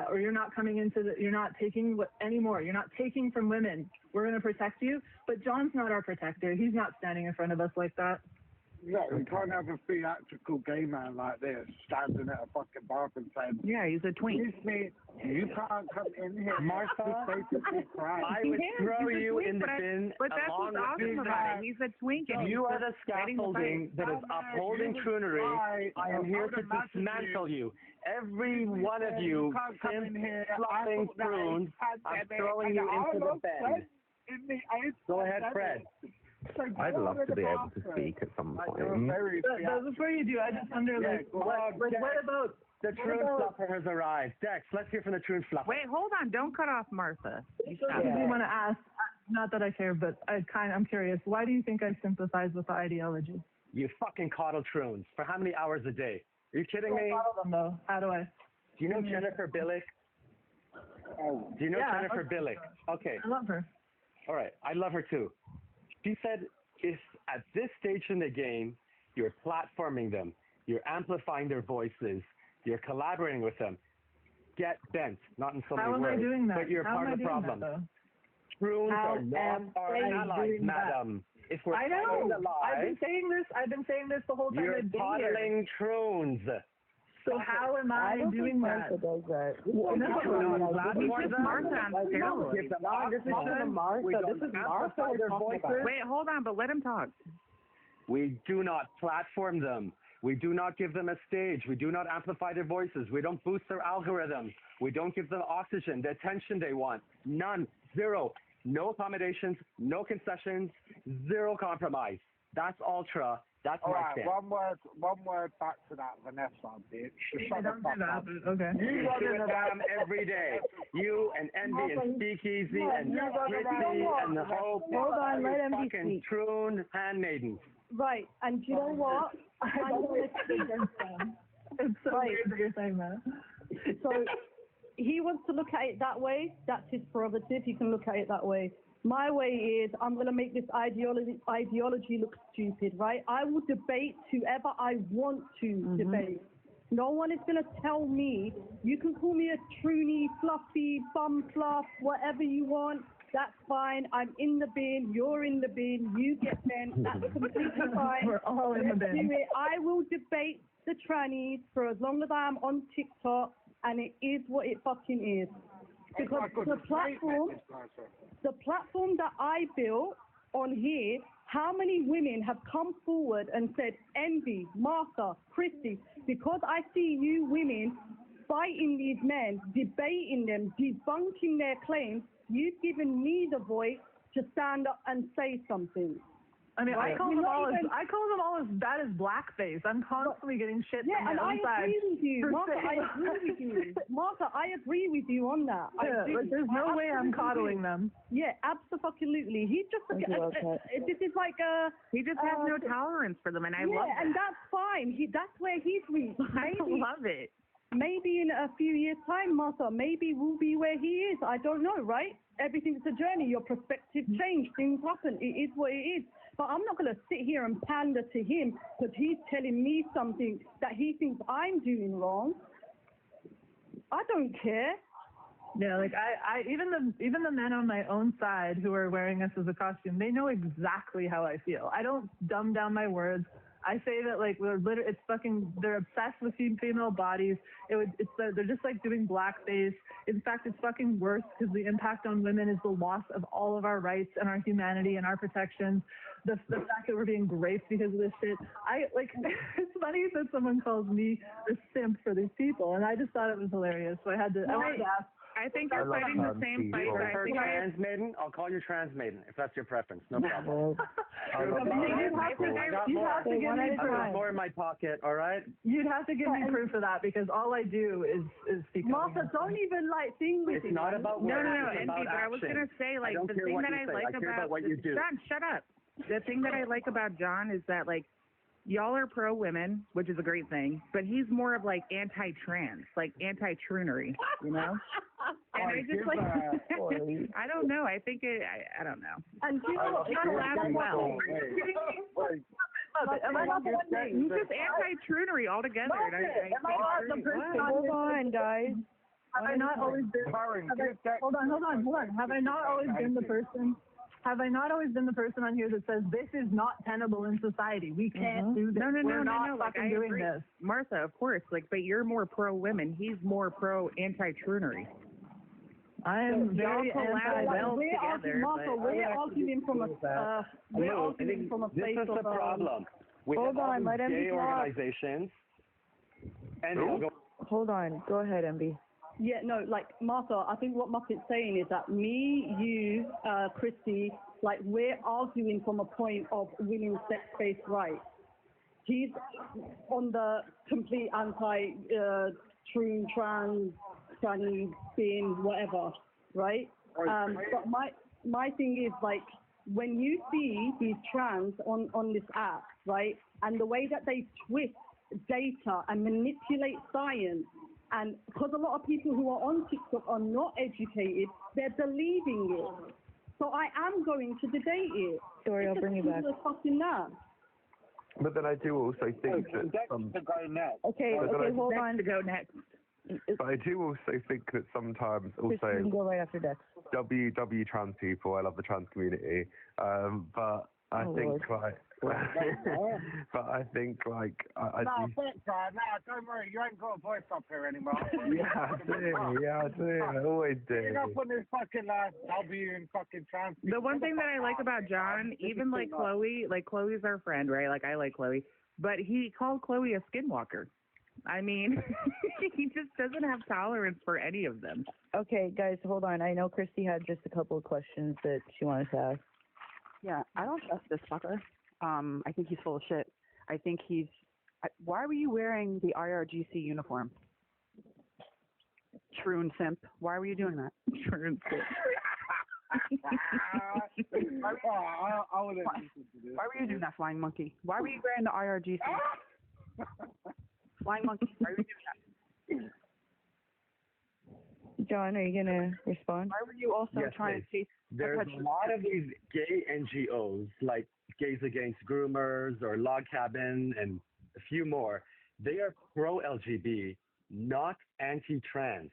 Or you're not coming you're not taking anymore. You're not taking from women. We're going to protect you. But John's not our protector. He's not standing in front of us like that. Yeah, we can't have a theatrical gay man like this standing at a fucking bar and saying, yeah, he's a twink. Excuse me, you can't come in here. Martha, I would throw you in the bin but that's along what's with awesome about it. He's a twink. And you are the scaffolding that is upholding troonery. I am here to dismantle you. Every one of you, simp, flopping prunes, I'm throwing you into the bin. Go ahead, Fred. I'd love to be able to speak at some point. Before you do, I just wonder, what about the Troon Flopper has arrived. Dex, let's hear from the Troon Flopper. Wait, hold on. Don't cut off Martha. I do want to ask, not that I care, but I'm curious. Why do you think I sympathize with the ideology? You fucking coddle Troons. For how many hours a day? Are you kidding me? Coddle them, though. How do I? Do you know Jennifer Billick? Do you know Jennifer Billick? Okay. I love her. All right. I love her too. She said, if at this stage in the game, you're platforming them, you're amplifying their voices, you're collaborating with them, get bent. Not in so many words. How am I doing that? But you're part of the problem. Troons are not our allies, madam. If we're I know. I've been saying this the whole time. You're coddling Troons. So how am I doing that? Martha does that. Well, no, This is Martha on steroids. This is Martha. This is Martha. Wait, hold on, but let him talk. We do not platform them. We do not give them a stage. We do not amplify their voices. We don't boost their algorithms. We don't give them oxygen, the attention they want. None. Zero. No accommodations, no concessions, zero compromise. That's ultra. That's All my right, stand. one word back to that Vanessa bitch. I don't do that, but okay. You do it them every day. You and Envy and Speakeasy and Chrissy and the Hope. Hold on, let him fucking speak. troon handmaidens. Right, and do you know what? I don't want to speak against them. It's so weird that you're saying that. So he wants to look at it that way. That's his prerogative. He can look at it that way. My way is I'm going to make this ideology look stupid, right? I will debate whoever I want to debate. No one is going to tell me, you can call me a troony, fluffy, bum fluff, whatever you want. That's fine. I'm in the bin. You're in the bin. You get bent. That's completely fine. We're all in the bin. I will debate the trannies for as long as I'm on TikTok, and it is what it fucking is. Because the platform that I built on here, how many women have come forward and said, Envy, Martha, Christy, because I see you women fighting these men, debating them, debunking their claims, you've given me the voice to stand up and say something. I mean, right? I call them all as bad as blackface. I'm constantly getting shit yeah, from and the I outside. agree with you, Martha. I agree with you, Martha. I agree with you on that. Like, there's no way I'm coddling them. Yeah, absolutely. He's just this is like a. He just has no tolerance for them, and I love that. And that's fine. That's where he's reached. I love it. Maybe in a few years' time, Martha, maybe we'll be where he is. I don't know, right? Everything's a journey. Your perspective change. Things happen. It is what it is. But I'm not going to sit here and pander to him because he's telling me something that he thinks I'm doing wrong. I don't care. Yeah, like I even the men on my own side who are wearing us as a costume, they know exactly how I feel. I don't dumb down my words. I say that like they're obsessed with female bodies. They're just like doing blackface. In fact, it's fucking worse because the impact on women is the loss of all of our rights and our humanity and our protections. The fact that we're being raped because of this shit. It's funny that someone calls me a simp for these people, and I just thought it was hilarious. So I wanted to ask. I think you're fighting the same fight. Trans maiden? I'll call you trans maiden if that's your preference. No problem. You have to give me proof. I got more in my pocket. All right. You'd have to give me proof of that because all I do is speak. Martha, don't even thing with it. It's not about no, Envy, but I was gonna say like the thing that I like about what you do. John, shut up. The thing that I like about John is that like y'all are pro women, which is a great thing, but he's more of like anti-trans, like anti-troonery, you know? And I just like, I don't know. I think I don't know. And you know what? John laughs well. He's just anti-troonery altogether. Hold on, guys. Have I not always been? Hold on. Have I not always been the person? Have I not always been the person on here that says this is not tenable in society? We can't do this. We're not fucking doing this. Martha, of course. But you're more pro women. He's more pro anti-troonery. I am very anti-well together. Martha, we're arguing from a place of. This is the problem. Hold on, let him gay organizations. And hold on. Go ahead, MB. Yeah, no, Martha, I think what Muppet's saying is that me, you, Christy, we're arguing from a point of women's sex-based rights. He's on the complete true, trans, tranny, bin, whatever, right? But my thing is, when you see these trans on this app, right, and the way that they twist data and manipulate science, and because a lot of people who are on TikTok are not educated, they're believing it. So I am going to debate it. Sorry, I'll bring you back. But then I do also think that Okay, hold on. To go next. But I do also think that sometimes You can go right after Dex. W trans people, I love the trans community, but I think but I think like I No, do. fuck that. No, don't worry. You ain't got a voice up here anymore. Yeah, I do. Yeah, I do. I always do. Get up on this fucking W and fucking trans. The one thing that I like about John, even like Chloe's our friend, right? Like I like Chloe, but he called Chloe a skinwalker. I mean, he just doesn't have tolerance for any of them. Okay, guys, hold on. I know Christy had just a couple of questions that she wanted to ask. Yeah, I don't trust this fucker. I think he's full of shit. I think why were you wearing the IRGC uniform? Troon simp. Why were you doing that? Troon simp. I wouldn't listen to this. Why were you doing that, flying monkey? Why were you wearing the IRGC? Flying monkey, why were you doing that? John, are you going to respond? Why were you also Yes, trying to chase? There's a lot of these gay NGOs, like Gays Against Groomers or Log Cabin and a few more. They are pro-LGBT, not anti-trans.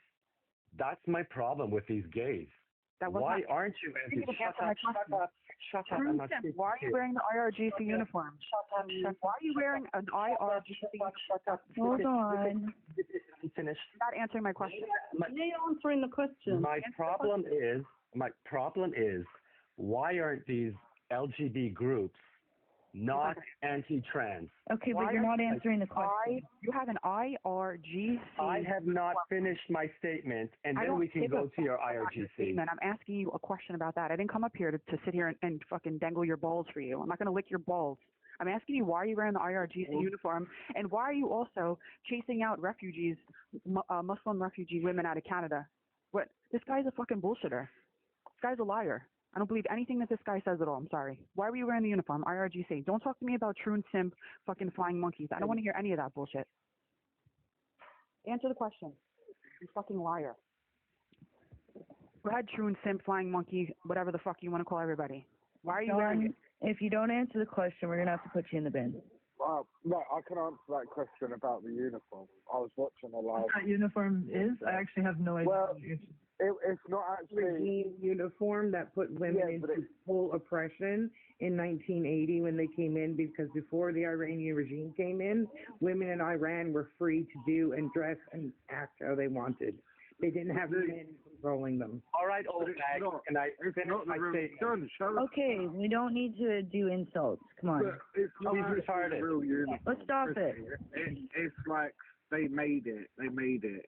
That's my problem with these gays. Why aren't you anti? Shut up. I'm not speaking Why are you wearing the IRGC uniform? Why are you wearing an IRGC? Hold on. I'm finished. Not answering my question. You're answering the question. My problem is, why aren't these LGBT groups not anti-trans? Okay, but you're not answering the question. You have an IRGC. I have not finished my statement, and then we can go to your IRGC. I'm asking you a question about that. I didn't come up here to sit here and fucking dangle your balls for you. I'm not going to lick your balls. I'm asking you why are you wearing the IRGC uniform, and why are you also chasing out refugees, Muslim refugee women out of Canada? What? This guy's a fucking bullshitter. This guy's a liar. I don't believe anything that this guy says at all. I'm sorry. Why were you wearing the uniform? IRGC. Don't talk to me about Troon simp, fucking flying monkeys. I don't want to hear any of that bullshit. Answer the question. You fucking liar. Go ahead, Troon simp, flying monkey, whatever the fuck you want to call everybody. Why are you wearing it? If you don't answer the question, we're going to have to put you in the bin. No, I can answer that question about the uniform. I was watching a live. What that uniform is? I actually have no idea. Well, it's not actually regime uniform that put women into full oppression in 1980 when they came in, because before the Iranian regime came in, women in Iran were free to do and dress and act how they wanted. They didn't have men controlling them. All right, old bag. Can I finish my statement? Okay, we don't need to do insults. Come on. It's not actually a real uniform. Let's stop it. It's like they made it.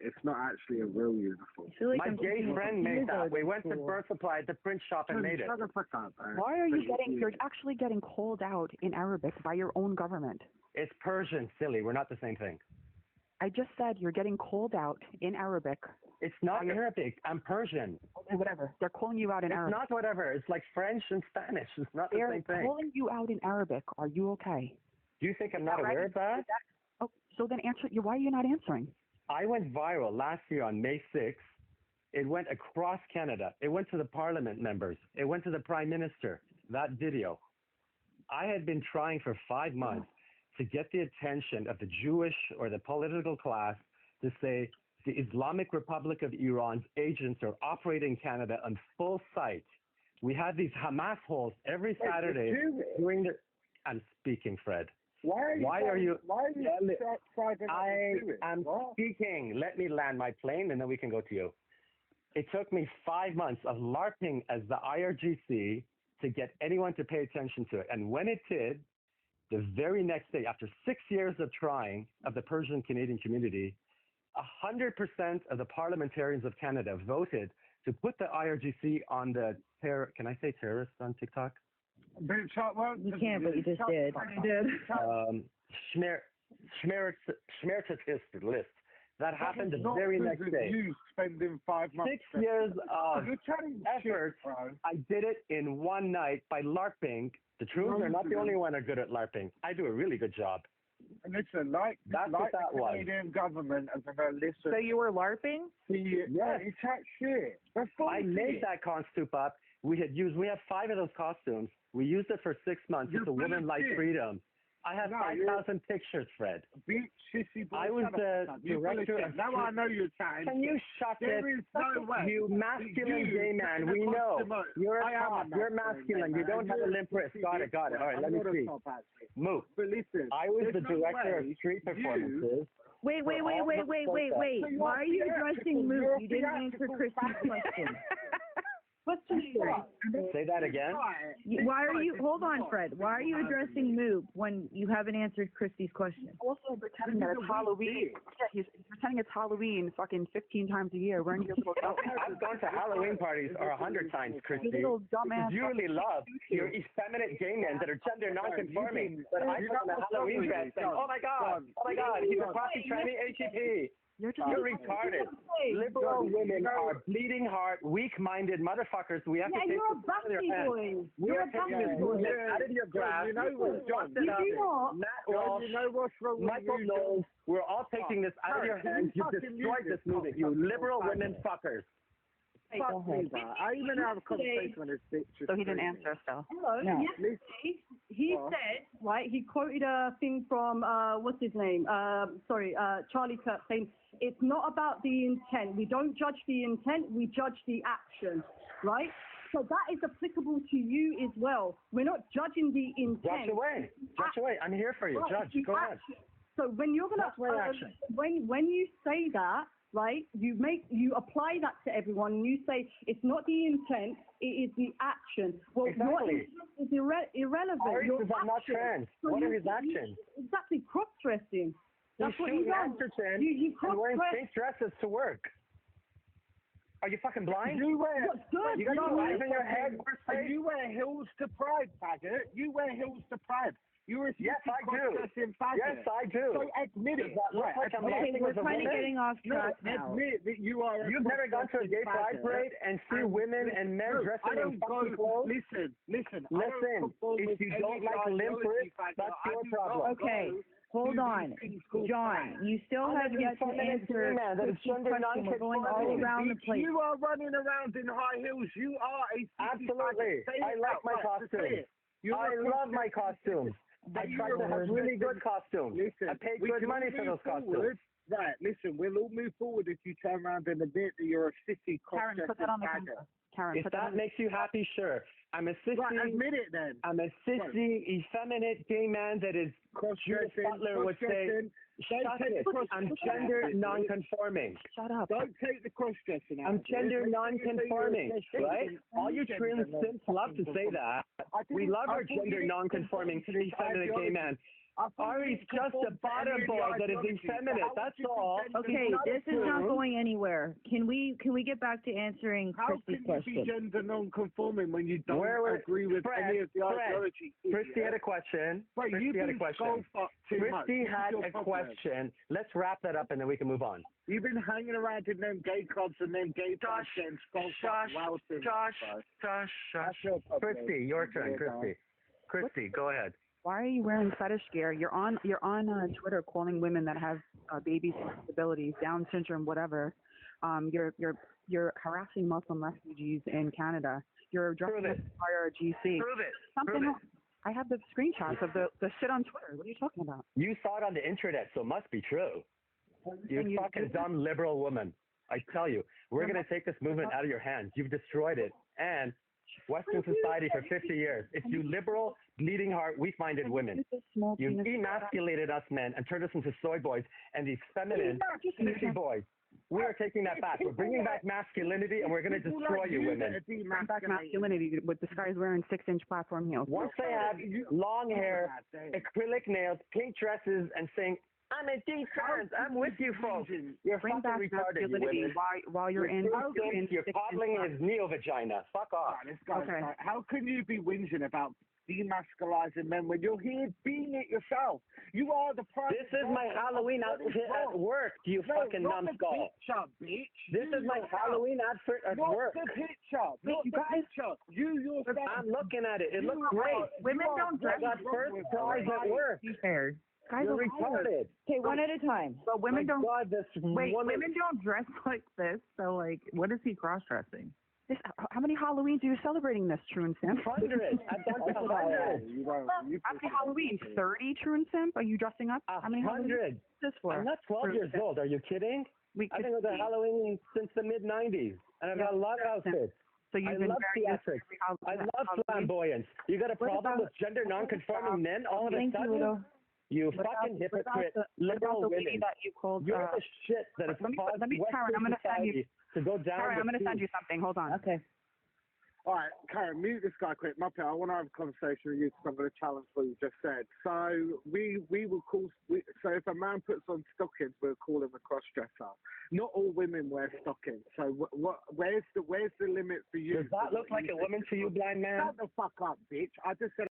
It's not actually a real uniform. My gay friend made that. We went to Birth Supply at the print shop and made it. Shut the fuck up, man. Why are you're actually getting called out in Arabic by your own government? It's Persian, silly. We're not the same thing. I just said you're getting called out in Arabic. It's not Arabic. I'm Persian. Okay, whatever. They're calling you out in Arabic. It's not whatever. It's like French and Spanish. It's not the same thing. They're calling you out in Arabic. Are you okay? Do you think I'm not aware of that? Oh, so then answer. Why are you not answering? I went viral last year on May 6th. It went across Canada. It went to the parliament members. It went to the prime minister, that video. I had been trying for 5 months to get the attention of the Jewish or the political class to say the Islamic Republic of Iran's agents are operating Canada on full sight. We have these Hamas holes every Saturday doing the... I'm speaking, Fred. Why are you I'm speaking. Let me land my plane and then we can go to you. It took me 5 months of LARPing as the IRGC to get anyone to pay attention to it. And when it did, the very next day, after 6 years of trying of the Persian Canadian community, 100% of the parliamentarians of Canada voted to put the IRGC on the can I say terrorist on TikTok? You can't, but you just did. Schmeritist list. That happened the very next day. You spending 5 months. 6 years of effort. I did it in one night by LARPing. The Troons are not the only one that are good at LARPing. I do a really good job. And listen, that's what that was. Canadian government as a listen. So you were LARPing? Yeah, it's that shit. I made that costume up. We have 5 of those costumes. We used it for 6 months. It's a woman like freedom. I have No, 5,000 pictures, Fred. Beach sissy boy. I was the director of... Now I know you're chatting. Can you shut it? There is no way. You masculine gay man, we know. You're a top. You're masculine. You don't have a limp wrist. Got it. All right, let me see. Move. But listen, I was the director of street performances. Wait. Why are you addressing Moose? You didn't answer Christy's question. Say that again. Why are you? Hold on, Fred. Why are you addressing Moob when you haven't answered Christy's question? Also pretending that it's Halloween. Yeah, he's pretending it's Halloween fucking 15 times a year wearing your little I've gone to Halloween parties 100 times, Christy. Little dumbass. You really love your effeminate gay men that are gender non-conforming. But I put on a Halloween dress saying, oh my God, he's a classic tranny ATP. You're retarded. Liberal women are bleeding heart, weak-minded motherfuckers. We have to take you're a this out of their backsy hands. boy. We are taking this movement out of your grasp. You know what's wrong? Matt Walsh, you know what's wrong with Michael you, Knowles, we're all taking this out of your hands. You've destroyed this movement, you liberal women fuckers. Fuck me, bro. I even have a conversation with this bitch. So he didn't answer still. Hello. No. Yesterday, he said, right, he quoted a thing from, what's his name? Charlie Kirk saying, it's not about the intent. We don't judge the intent, we judge the action, right? So that is applicable to you as well. We're not judging the intent. Judge away. I'm here for you. Right, Judge, go ahead. So when you're gonna, when you say that, right, you apply that to everyone and you say it's not the intent, it is the action. Well, exactly. Your intent is irrelevant. Ari Your says I'm not trans. So What are his actions? Exactly, cross-dressing. That's what he does. You and wearing pink dresses to work. Are you fucking blind? You wear, you got your eyes in your head. You wear heels to pride, faggot. You wear heels to pride. You're a yes, I do. Yes, I do. So admit it. Okay, we're kind of getting off track now. Admit that you are. You've never gone to a gay pride parade and see women and men dressing in funky clothes? Listen. If you don't like limp wrists, that's your problem. Okay. Hold on, John. You still have yet to answer Christy's question. We're going all around the place. You are running around in high heels. You are a absolutely. I like my costume. I love my costumes. I try to have really good costumes. I pay good money for those costumes. Right, listen, we'll all move forward if you turn around and admit that you're a city Karen, put that on the camera. Karen, if that makes you happy, sure. I'm a sissy. Right, admit it then. I'm a sissy, effeminate gay man that is, Judith Butler would say, shut it. I'm gender non-conforming. Shut up. Don't take the cross-dressing out. I'm gender non-conforming, right? All you trim simps love to say that. We love our gender non-conforming, effeminate gay man. Ari's just a bottom boy that is effeminate. That's all. Okay, this is not going anywhere. Can we get back to answering Christy's question? How can you be gender non-conforming when you don't agree with any of the ideology? Christy had a question. Christy had a question. Let's wrap that up and then we can move on. You've been hanging around in them gay clubs and them gay bars getting skull fucked. Christy, your turn, Christy, go ahead. Why are you wearing fetish gear? You're on Twitter calling women that have babies with disabilities, Down syndrome, whatever. You're harassing Muslim refugees in Canada. You're dressing as IRGC. Prove it. I have the screenshots of the shit on Twitter. What are you talking about? You saw it on the internet, so it must be true. You fucking dumb liberal woman. I tell you, we're going to take this movement out of your hands. You've destroyed it. And Western society for 50 years. It's you liberal, bleeding heart, weak-minded women. You've emasculated us men and turned us into soy boys and these feminine, sissy boys. We are taking that back. We're bringing back masculinity and we're going to destroy you women. Bring back masculinity with this guy's wearing 6-inch platform heels. Once they have long hair, acrylic nails, pink dresses, and saying, I'm a D-trans. I'm with you folks. You're bring back retarded, masculinity while you're in. You're coddling his neo-vagina. Fuck off. Okay. How can you be whinging about demasculizing men when you're here being it yourself? You are the prime. This is my Halloween outfit at work, you fucking numbskull. Bitch. This is my Halloween outfit at work. Not the picture. Not the picture. You yourself. I'm looking at it. It looks great. Women don't dress. I got first prize at work. Guys, you're retarded. Okay, one at a time. But women don't. God, women don't dress like this. So, like, what is he cross-dressing? How many Halloweens are you celebrating this, True and Simp? 100. I've done 100. How many Halloweens? 30, True and Simp? Are you dressing up? How many 100. Halloweens is this for? I'm not 12 years old. Are you kidding? I've been with the Halloween since the mid-90s, and I've got a lot of outfits. So you've I been love theatrics. I love flamboyance. You got a problem with gender non-conforming men all of a sudden? You fucking hypocrite, liberal women. That you called, You're the shit that has caused Karen, I'm gonna send you, to go down. Karen, I'm going to send you something. Hold on. Okay. All right, Karen, mute this guy quick. Muppet, I want to have a conversation with you because I'm going to challenge what you just said. So we will call. So if a man puts on stockings, we'll call him a cross-dresser. Not all women wear stockings. So where's the limit for you? Does that look like a woman to you, blind man? Shut the fuck up, bitch. I just said